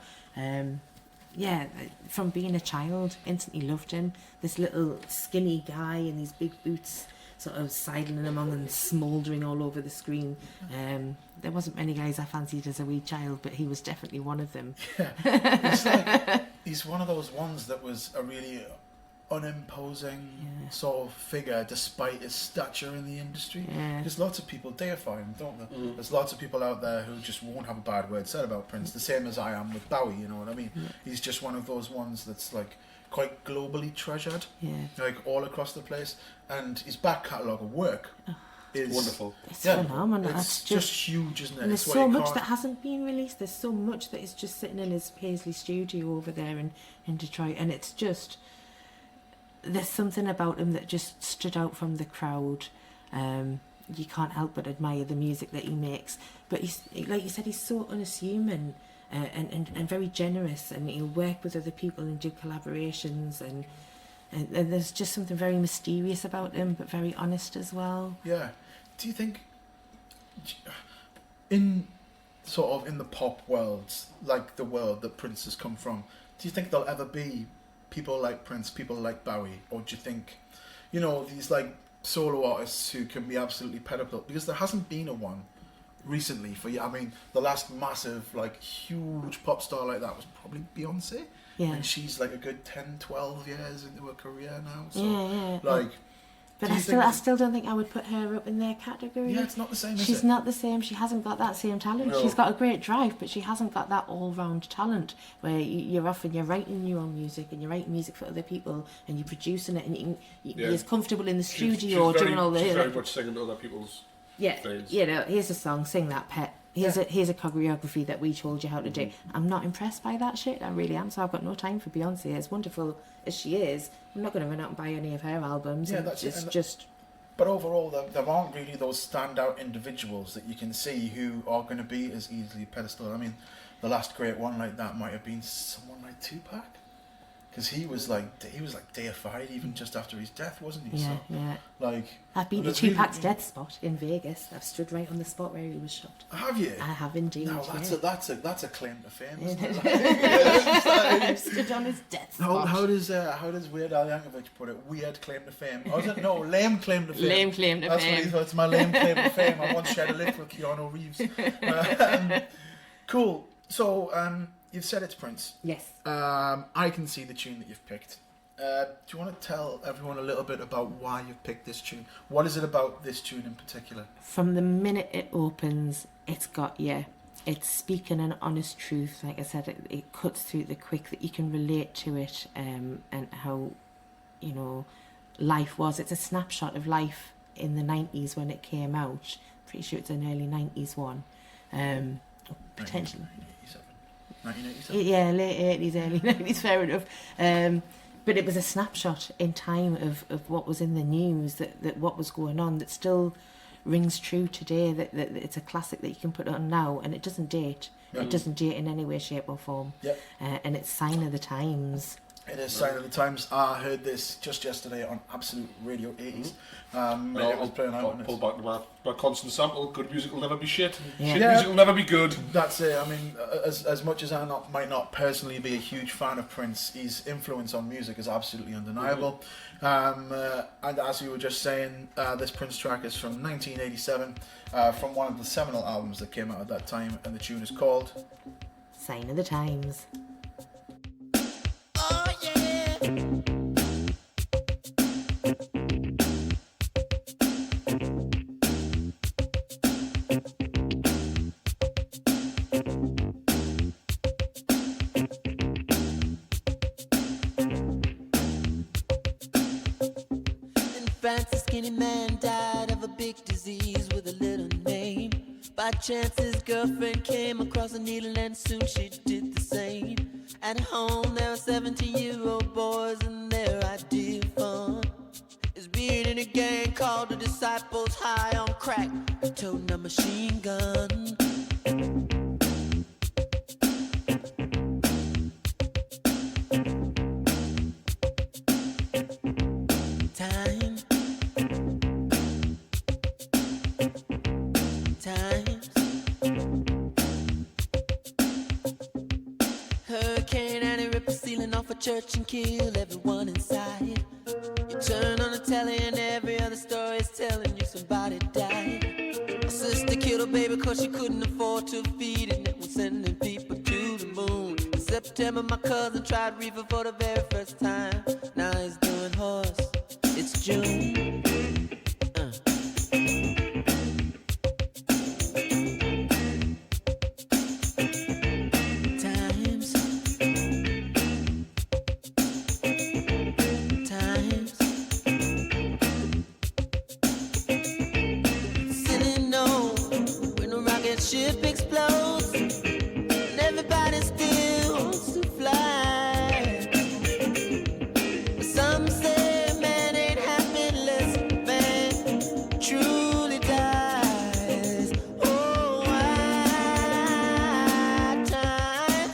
Yeah, from being a child, instantly loved him. This little skinny guy in these big boots, sort of sidling among and smouldering all over the screen. There wasn't many guys I fancied as a wee child, but he was definitely one of them. Yeah, he's one of those ones that was a really unimposing sort of figure despite his stature in the industry. Because lots of people deify him, don't they? There's lots of people out there who just won't have a bad word said about Prince, the same as I am with Bowie, you know what I mean? He's just one of those ones that's like quite globally treasured, like all across the place, and his back catalogue of work is wonderful. It's phenomenal. It's just huge, isn't it? And there's It's what so you much can't- that hasn't been released. There's so much that is just sitting in his Paisley studio over there in Detroit, and it's just, there's something about him that just stood out from the crowd. You can't help but admire the music that he makes. But he's, like you said, he's so unassuming and very generous, and he'll work with other people and do collaborations, and there's just something very mysterious about him, but very honest as well. Yeah. Do you think in the pop worlds, like the world that Prince has come from, do you think there'll ever be people like Prince, people like Bowie, or do you think, you know, these like solo artists who can be absolutely pedophiles? Because there hasn't been a one recently for you. I mean, the last massive, like, huge pop star like that was probably Beyonce. Yeah. And she's like a good 10, 12 years into her career now. So, Yeah. like... But do I you think- still don't think I would put her up in their category. Yeah, it's not the same, is She's it? not the same. She hasn't got that same talent. No. She's got a great drive, but she hasn't got that all-round talent where you're often you're writing your own music and you're writing music for other people and you're producing it and you're as comfortable in the studio She's doing all she's very the. much singing other people's Yeah, phrase. you know, here's a song, sing that, pet. Here's a choreography that we told you how to do. I'm not impressed by that shit. I really am. So I've got no time for Beyonce. As wonderful as she is, I'm not going to run out and buy any of her albums. Yeah, and that's it's it. just. But overall, there aren't really those standout individuals that you can see who are going to be as easily pedestal. I mean, the last great one like that might have been someone like Tupac, because he was like deified even just after his death, wasn't he? Yeah, So, yeah. like, I've been to there's really- Tupac's death spot in Vegas. I've stood right on the spot where he was shot. Have you? I have indeed. No, yeah. that's a claim to fame, isn't it? I've stood on his death spot. How does Weird Al Yankovic put it? Weird claim to fame. Oh, is it? No, lame claim to fame. Lame claim to That's fame. what he thought. It's my lame claim to fame. I once shared a lift with Keanu Reeves. Cool. So you've said it's Prince. Yes. I can see the tune that you've picked. Do you want to tell everyone a little bit about why you've picked this tune? What is it about this tune in particular? From the minute it opens, it's got you. It's speaking an honest truth. Like I said, it cuts through the quick that you can relate to it, and how, you know, life was. It's a snapshot of life in the 90s when it came out. Pretty sure it's an early 90s one. Potentially. 1987. Yeah, late 80s, early 90s, fair enough. But it was a snapshot in time of what was in the news, that what was going on, that still rings true today, that it's a classic that you can put on now, and it doesn't date. Yeah. It doesn't date in any way, shape or form. Yep. And it's sign of the times. It is Sign of the Times. I heard this just yesterday on Absolute Radio 80s. When it was playing out. I'll and pull it's- back to my constant sample. Good music will never be shit. Yeah. Shit Yeah. music will never be good. That's it. I mean, as much as I might not personally be a huge fan of Prince, his influence on music is absolutely undeniable. And as you were just saying, this Prince track is from 1987, from one of the seminal albums that came out at that time, and the tune is called Sign of the times. Oh yeah. In France, a skinny man died of a big disease with a little name. By chance, his girlfriend came across a needle and soon she did the same. At home, there were 17-year-old boys and their idea of fun is being in a gang called the Disciples, high on crack, toting a machine gun. Times. Hurricane Annie ripped the ceiling off a church and killed everyone inside. You turn on the telly and every other story is telling you somebody died. My sister killed her baby cause she couldn't afford to feed it. And was sending people to the moon. In September my cousin tried reefer for the very first time. Now he's doing horse. It's June. Ship explodes and everybody still wants to fly. But some say man ain't happy unless man truly dies. Oh, why time.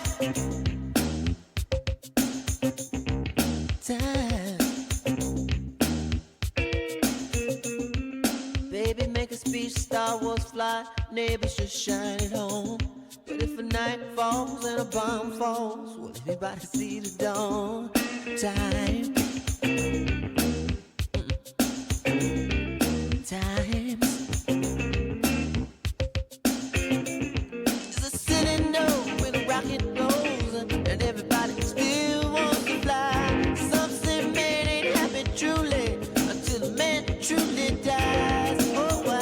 Baby, make a speech, Star Wars fly. Neighbors just shine it home. But if a night falls and a bomb falls, will everybody see the dawn? Time. Times. There's a city note when a rocket blows and everybody still wants to fly. Some say man ain't happy truly until a man truly dies. Oh, why?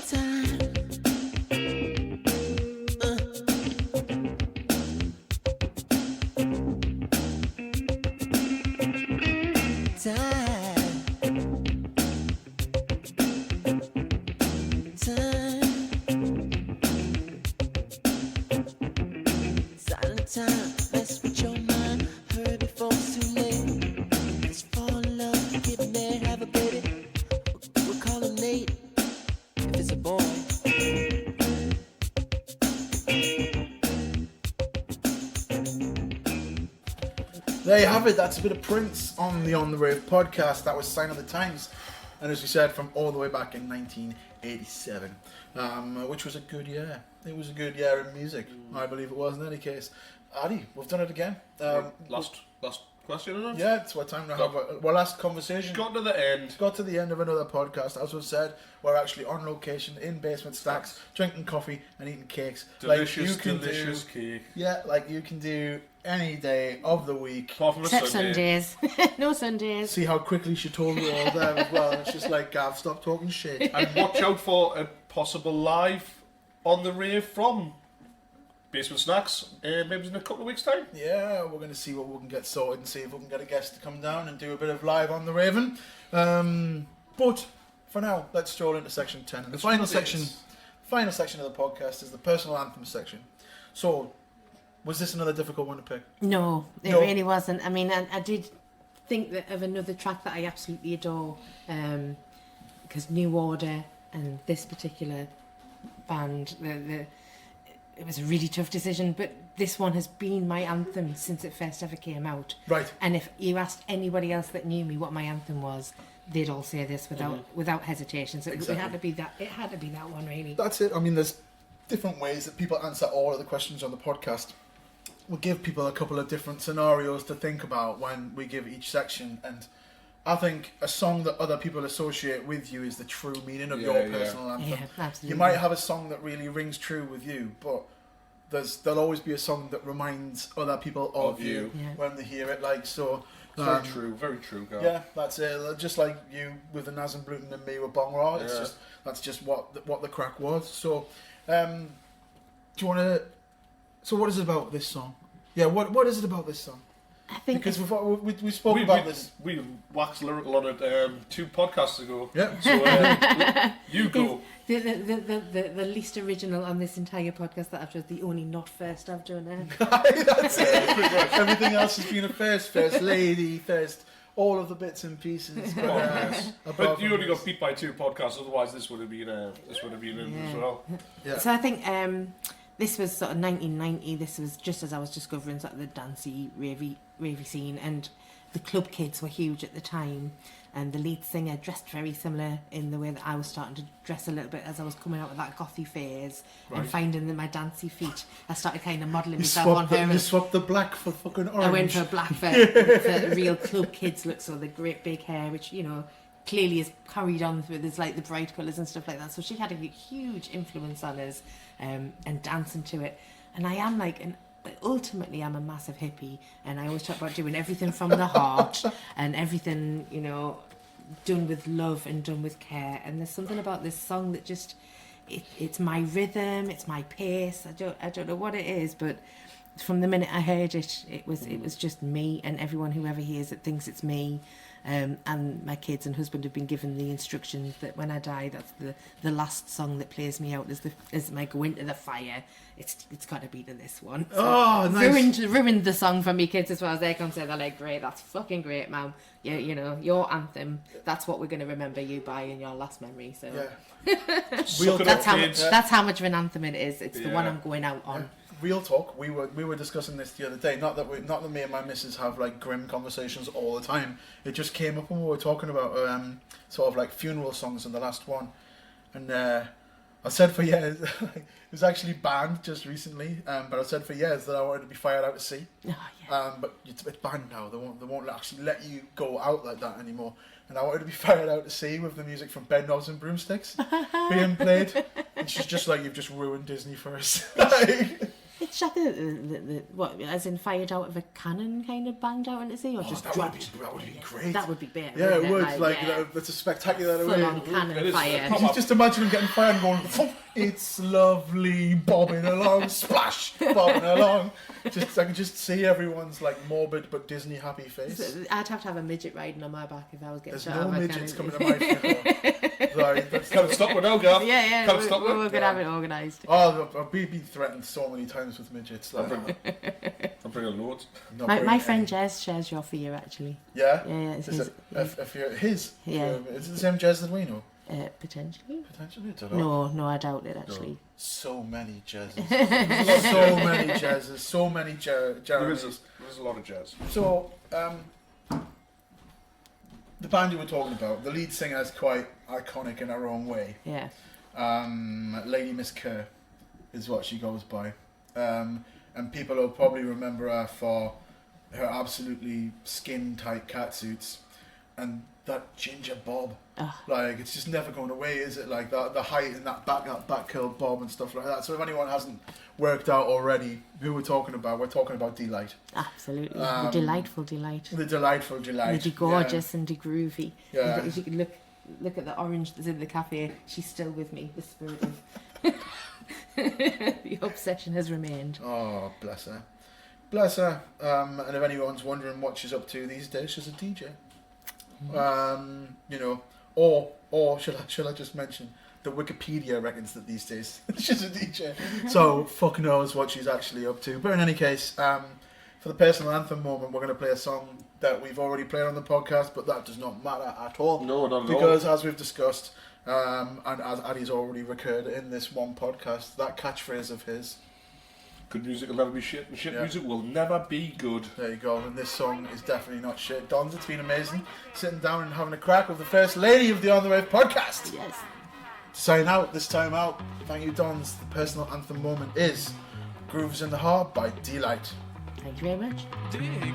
Time. time, mess with your mind. Hurry before it's too late. Let's fall in love, get married, have a baby. We'll call him Nate, if it's a boy. There you have it. That's a bit of Prince on the Rave podcast. That was Sign of the Times, and as we said, from all the way back in 1987, which was a good year. It was a good year in music. I believe it was. In any case, Addie, we've done it again. Last question, isn't it? Yeah, it's our time to have our last conversation. Got to the end. Got to the end of another podcast. As we've said, we're actually on location in Basement SNAXX, drinking coffee and eating cakes. Delicious cake. Yeah, like you can do any day of the week. Apart from a Except Sunday. Sundays. No Sundays. See how quickly she told me all there as well. It's just like, Gav, stop talking shit. And watch out for a possible live on the rave from Basement SNAXX, maybe in a couple of weeks' time. Yeah, we're going to see what we can get sorted and see if we can get a guest to come down and do a bit of live on the Raven. But for now, let's stroll into section 10. And the final section of the podcast is the personal anthem section. So, was this another difficult one to pick? No, it really wasn't. I mean, I did think of another track that I absolutely adore, because New Order and this particular band, it was a really tough decision, but this one has been my anthem since it first ever came out. Right. And if you asked anybody else that knew me what my anthem was, they'd all say this without hesitation. So Exactly. it had to be that. It had to be that one, really. That's it. I mean, there's different ways that people answer all of the questions on the podcast. We'll give people a couple of different scenarios to think about when we give each section, and I think a song that other people associate with you is the true meaning of your personal anthem. Yeah, absolutely. You might have a song that really rings true with you, but there'll always be a song that reminds other people of you when they hear it. Like so. Very true, Gav. Yeah, that's it. Just like you with the Naz and Bruton and me with Bong Ra. It's that's just what the crack was. So, do you want to? So, what is it about this song? Yeah, what is it about this song? I think because we spoke about this. We waxed lyrical on it 2 podcasts ago. Yeah. So you go. The least original on this entire podcast that I've done, the only not first I've done it. That's it. Everything else has been a first lady, first all of the bits and pieces. But you only got beat by 2 podcasts, otherwise this would have been in as well. Yeah. So I think this was sort of 1990. This was just as I was discovering sort of the dancey, ravey scene, and the club kids were huge at the time. And the lead singer dressed very similar in the way that I was starting to dress a little bit as I was coming out of that gothy phase and finding my dancey feet. I started kind of modelling myself on her. You swapped the black for fucking orange. I went for black for the real club kids look, so the great big hair, which, you know, clearly is carried on through there's like the bright colours and stuff like that. So she had a huge influence on us and dancing to it. And I am like ultimately I'm a massive hippie, and I always talk about doing everything from the heart and everything, you know, done with love and done with care. And there's something about this song that just it's my rhythm, it's my pace. I don't know what it is, but from the minute I heard it, it was just me, and everyone whoever hears it thinks it's me. And my kids and husband have been given the instructions that when I die, that's the last song that plays me out as I go into the fire. It's got to be to this one. So oh, nice. Ruined the song for me kids as far as they're concerned. They're like, great, that's fucking great, Mum. Yeah, you know, your anthem. That's what we're going to remember you by in your last memory. So that's how much of an anthem it is. It's the one I'm going out on. Yeah. Real talk. We were discussing this the other day. Not that me and my missus have like grim conversations all the time. It just came up when we were talking about sort of like funeral songs in the last one, and I said for years it was actually banned just recently. But I said for years that I wanted to be fired out to sea. Oh, yeah. But it's banned now. They won't actually let you go out like that anymore. And I wanted to be fired out to sea with the music from Bed Knobs and Broomsticks being played. And she's just like, you've just ruined Disney for us. It's shocking what, as in fired out of a cannon, kind of banged out into sea, or just dropped? That would be great. That would be better. Yeah, it would. Yeah. That's a spectacular way. Full-on cannon fire. You just imagine him getting fired and going, it's lovely, bobbing along, splash, bobbing along. I can just see everyone's like morbid but Disney happy face. So I'd have to have a midget riding on my back if I was getting There's shot. no at. midgets coming to my funeral. Sorry, that's Can't stop it now, Gav. Yeah, Can't stop it. we're gonna have it organised. Oh, I've been threatened so many times with midgets. I'll Like, bring a load. My friend Jez shares your fear actually. Yeah? Yeah, it's his, If you're his? Yeah. Is it the same Jez that we know? Potentially. Potentially? I don't know. No, I doubt it actually. So many Jezzes. So many Jezzes. So many Jeremys. There's a lot of jazz. So, the band you were talking about, the lead singer is quite iconic in her own way. Yeah. Lady Miss Kerr is what she goes by. And people will probably remember her for her absolutely skin-tight catsuits and that ginger bob. Like, it's just never going away, is it? Like, the height and that back curl bob and stuff like that. So if anyone hasn't worked out already who we're talking about Delight. Absolutely. The delightful Delight. The delightful Delight. The gorgeous and the groovy. Yeah. If you can look at the orange that's in the cafe, she's still with me, the spirit of... the obsession has remained. Oh, bless her. Bless her. And if anyone's wondering what she's up to these days, she's a DJ. You know, or should I just mention the Wikipedia reckons that these days she's a DJ. So fuck knows what she's actually up to. But in any case, for the personal anthem moment, we're going to play a song that we've already played on the podcast, but that does not matter at all. No, not at all. Because as we've discussed, and as Addie's already recurred in this one podcast, that catchphrase of his. Good music will never be shit, and shit music will never be good. There you go, and this song is definitely not shit. Donz, it's been amazing sitting down and having a crack with the first lady of the On The Wave podcast. Yes. To sign out, this time out, thank you, Donz. The personal anthem moment is Grooves in the Heart by Delight. Thank you very much. Dig.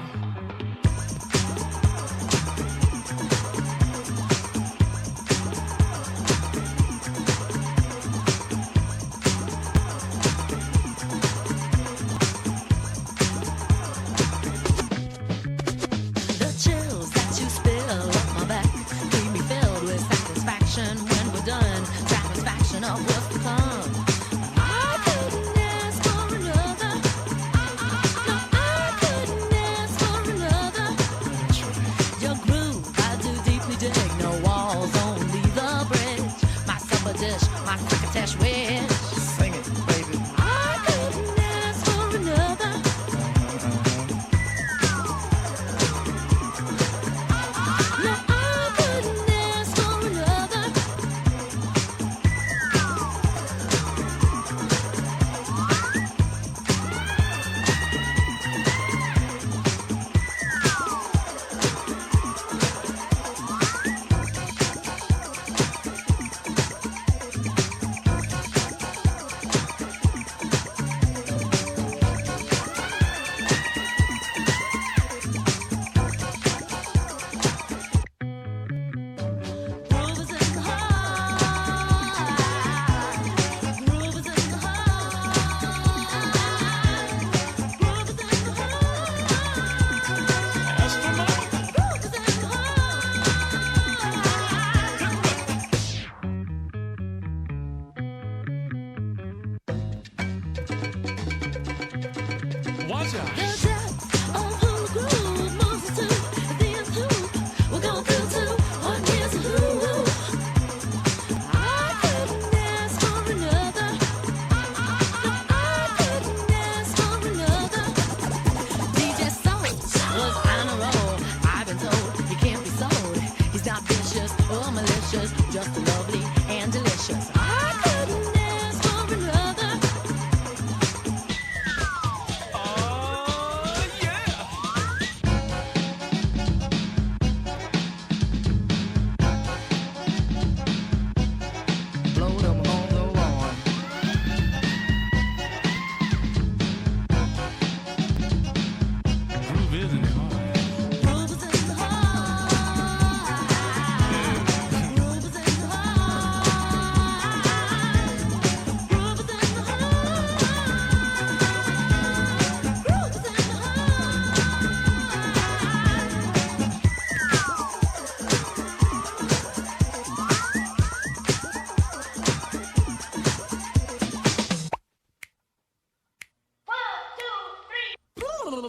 The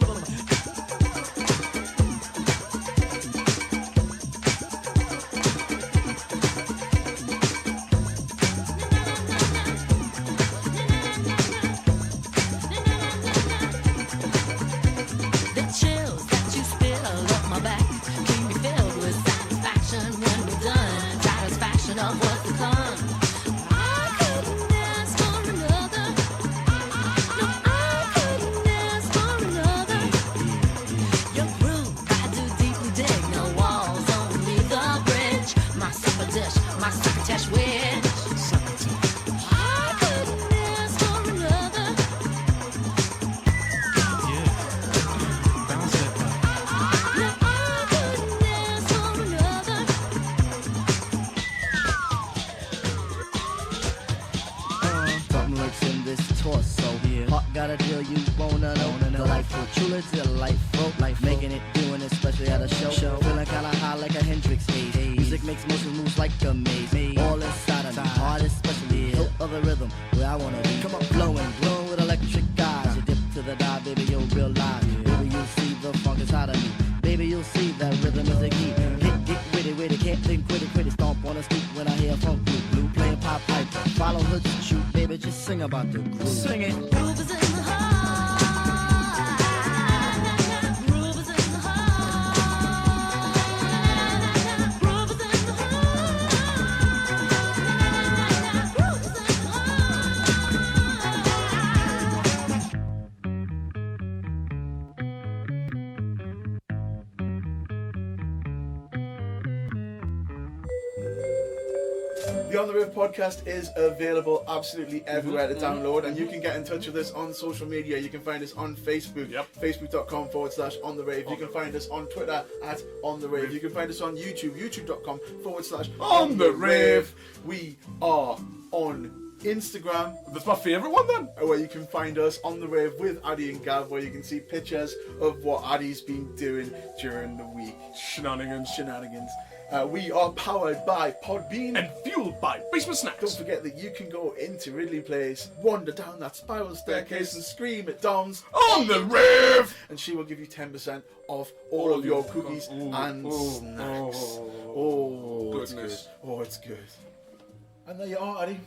chills that you spill up my back keep me filled with satisfaction when we're done. Satisfaction of what's to come. I couldn't ask for another. No, I couldn't ask for another. Your groove, I do deeply dig. No walls, only the bridge. My supper dish, my succotash wish. I couldn't ask for another. No, I couldn't ask for another. Something lurks in this torso. Heart got a deal you wanna know. Delightful, truly delightful. Life making it, doing it, especially at a show. Feeling kinda high like a Hendrix haze. Music makes motion moves like a maze. All inside of me, heart especially hill of the rhythm where I wanna be. Come on, blowing, glowing with electric eyes. You dip to the dive, baby, you'll realize. Baby, you'll see the funk inside of me. Baby, you'll see that rhythm is the key. Get witty, can't think quitty. Stomp on the street when I hear funk blue playing pop pipe. Follow the shoot, baby, just sing about the groove. Sing it. Groove is in the heart. Groove is in the heart. Groove is in the heart. Groove is in the The On The Rave podcast is available absolutely everywhere to download, and you can get in touch with us on social media. You can find us on Facebook, facebook.com/OnTheRave. You can find us on Twitter @OnTheRave. You can find us on YouTube, youtube.com/OnTheRave. We are on Instagram. That's my favourite one then. Where you can find us on the rave with Addie and Gav, where you can see pictures of what Addie's been doing during the week. Shenanigans. We are powered by Podbean And fueled by Basement Don't Snacks. forget that you can go into Ridley Place, wander down that spiral staircase and scream at Donz On the rave! and she will give you 10% off all of your cookies and snacks. Oh, it's good. Goodness. Oh, it's good. And there you are, Addie.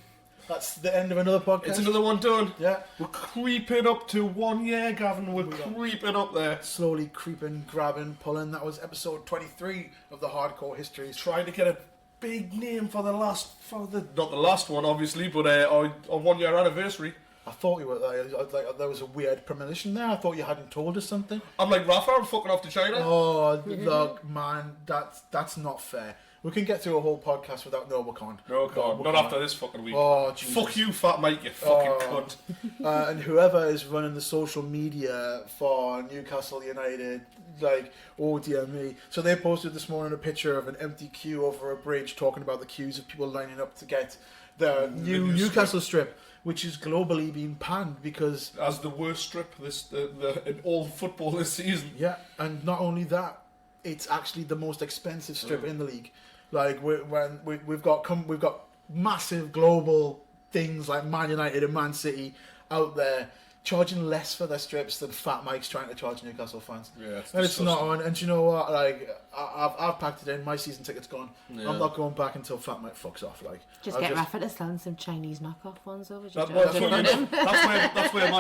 That's the end of another podcast. It's another one done. Yeah. We're creeping up to 1 year, Gavin. We're creeping up there. Slowly creeping, grabbing, pulling. That was episode 23 of the Hardcore Histories. Trying to get a big name for not the last one, obviously, but our 1 year anniversary. I thought you were like there was a weird premonition there. I thought you hadn't told us something. I'm like Rafa, I'm fucking off to China. Oh, look, man, that's not fair. We can get through a whole podcast without no, we can't. No, God, not after this fucking week. Oh, Jesus. Fuck you, Fat Mike, you fucking cunt. And whoever is running the social media for Newcastle United, like, oh dear me. So they posted this morning a picture of an empty queue over a bridge, talking about the queues of people lining up to get the new Newcastle strip, which is globally being panned because as the worst strip in all football this season. Yeah, and not only that, it's actually the most expensive strip in the league. Like we've got massive global things like Man United and Man City out there charging less for their strips than Fat Mike's trying to charge Newcastle fans. Yeah, and it's not on. And do you know what? Like I've packed it in. My season ticket's gone. Yeah. I'm not going back until Fat Mike fucks off. Like just get Rafa to sell some Chinese knockoff ones over. That's where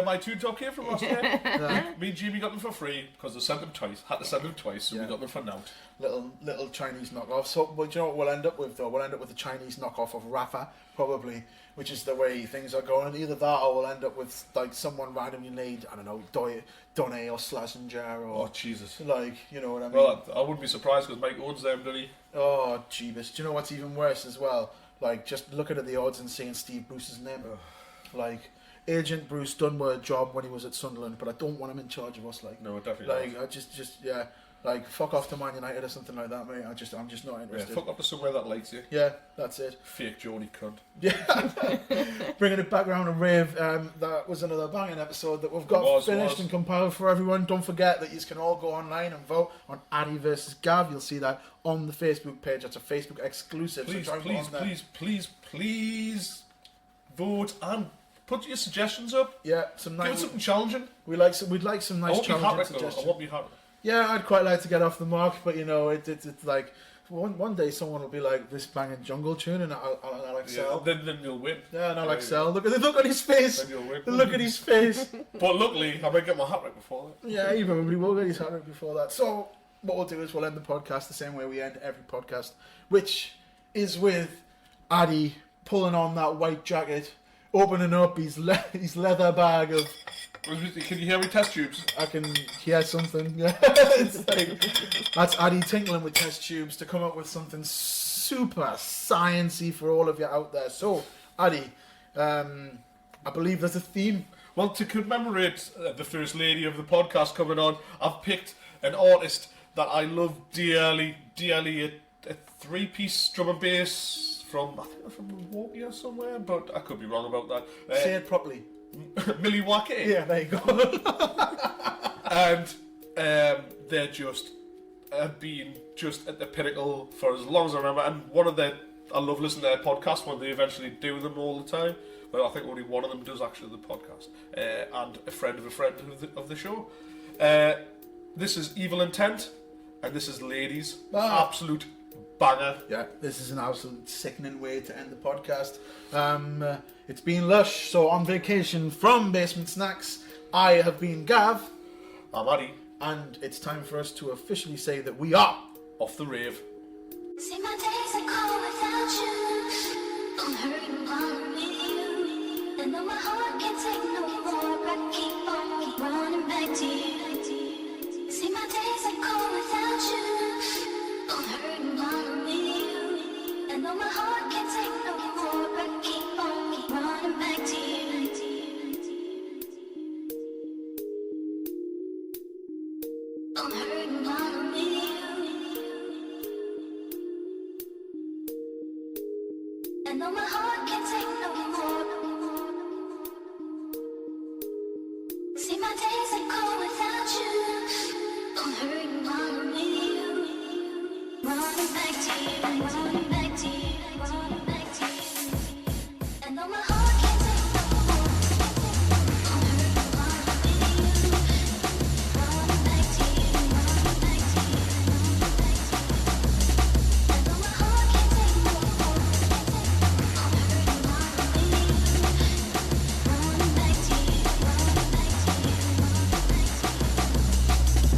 my two top came from last year. Yeah. Me and Jimmy got them for free because they sent them twice. Had to send them twice, so we got them for now. Little Chinese knockoffs. So, well, do you know what we'll end up with though? We'll end up with a Chinese knockoff of Rafa, probably, which is the way things are going. Either that, or we'll end up with like someone randomly named, I don't know, Donne or Schlesinger, or Jesus, like, you know what I mean. Well, I wouldn't be surprised because Mike owns them, doesn't he? Oh, Jeebus. Do you know what's even worse as well? Like, just looking at the odds and seeing Steve Bruce's name. Like, Agent Bruce done a job when he was at Sunderland, but I don't want him in charge of us. Like, no, definitely. Like, not. I just yeah. Like, fuck off to Man United or something like that, mate. I'm just not interested. Yeah, fuck off to somewhere that likes you. Yeah, that's it. Fake Joni cunt. Yeah. Bringing it back around to Rave, that was another banging episode that we've got finished and compiled for everyone. Don't forget that you can all go online and vote on Addie versus Gav. You'll see that on the Facebook page. That's a Facebook exclusive. Please, so please vote and put your suggestions up. Yeah, some Give us nice. something challenging. We'd like some nice I won't be challenging happy. I suggestions. won't be happy. Yeah, I'd quite like to get off the mark, but you know, it's like one day someone will be like this banging jungle tune, and I'll excel. Yeah, then you'll win. Yeah, and I'll excel. Look at his face. Then you'll win. Look at his face. But luckily, I might get my hat right before that. Yeah, he probably will get his hat right before that. So what we'll do is we'll end the podcast the same way we end every podcast, which is with Addie pulling on that white jacket, opening up his leather bag of. Can you hear me test tubes? I can hear something. Yeah, it's like, that's Addie tinkling with test tubes to come up with something super sciencey for all of you out there. So, Addie, I believe there's a theme. Well, to commemorate the first lady of the podcast coming on, I've picked an artist that I love dearly, a three-piece drum and bass from, I think they're from Milwaukee or somewhere, but I could be wrong about that. Say it properly. Milwaukee. Yeah, there you go. And they're just been just at the pinnacle for as long as I remember. And I love listening to their podcast when they eventually do them all the time. Well, I think only one of them does actually the podcast, and a friend of the show. This is Evil Intent, and this is Ladies. Absolute banger. Yeah, this is an absolute sickening way to end the podcast. It's been lush. So on vacation from Basement SNAXX, I have been Gav. I'm Addie. And it's time for us to officially say that we are off the rave. See my days are cold without you. I'm hurting along with you. And though my heart can't take no more, I keep running back to you. See my days are cold without you. I'm hurting along with you. And though my heart can't take no more, I keep running back to you. I'm hurting along with you. And though my heart can't take no more. See my days are cold without you. I'm hurting along with you. Running back to you, running back to you, running back to you. And though my heart can't take no more. I'm hurting along with you. Running back to you, running back to you, running back to you. And though my heart can't take no more.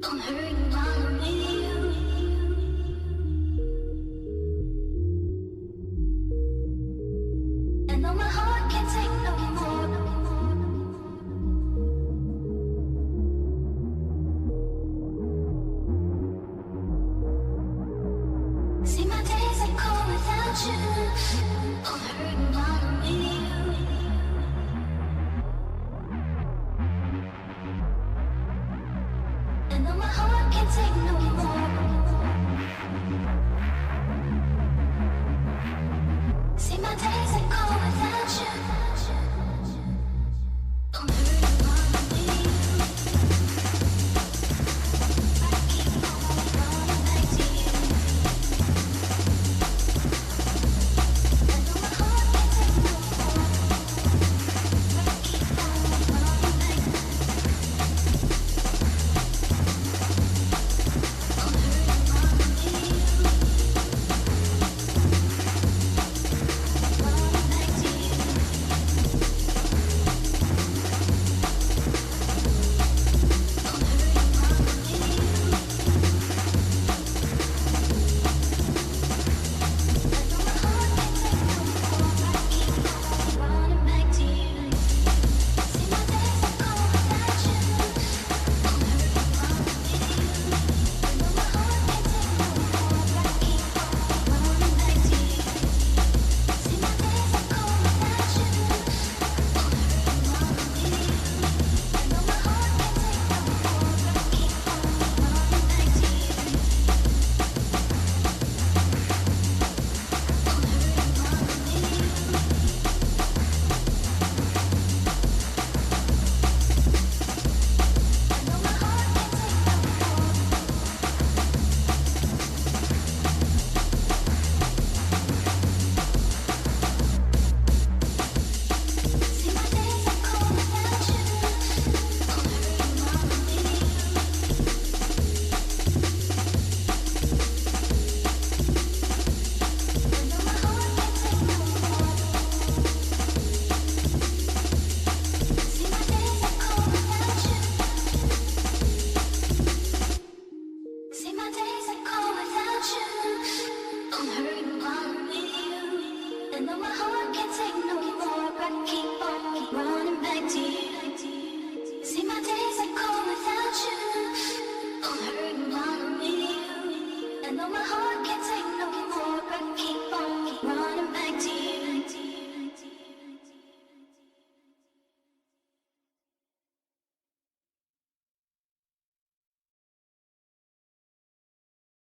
I'm hurting while I'm with you. And though my heart can't take no more. See, my days are cold without you. I'm hurting while I'm with you. And though my heart can't take no more. See, my days are cold without you. I'm hurting while I'm with you. I keep on running back to you. And though my heart can't take no more. I keep on running back to you. I'm hurting while I'm with you. Running back to you. I'm hurting while I'm with you. And though my heart can't take no more, I keep on running back to you. See, my days are cold without you. I'm hurting while I'm with you. And though my heart can't take no more, I keep on running back to you. See, my days are cold without you. I'm hurting while I'm with you. And though my heart can't take no more, I keep on running back to you. I'm hurting while I'm with you. I know my heart can't take no more. See, my days are cold without you. I'm hurting while I'm with you. I know my heart can't take no more. See, my days are cold without you. See, my days are cold without you. I'm hurting while I'm with you. And though my heart can't take no more, I keep on running back to you. See, my days are cold without you.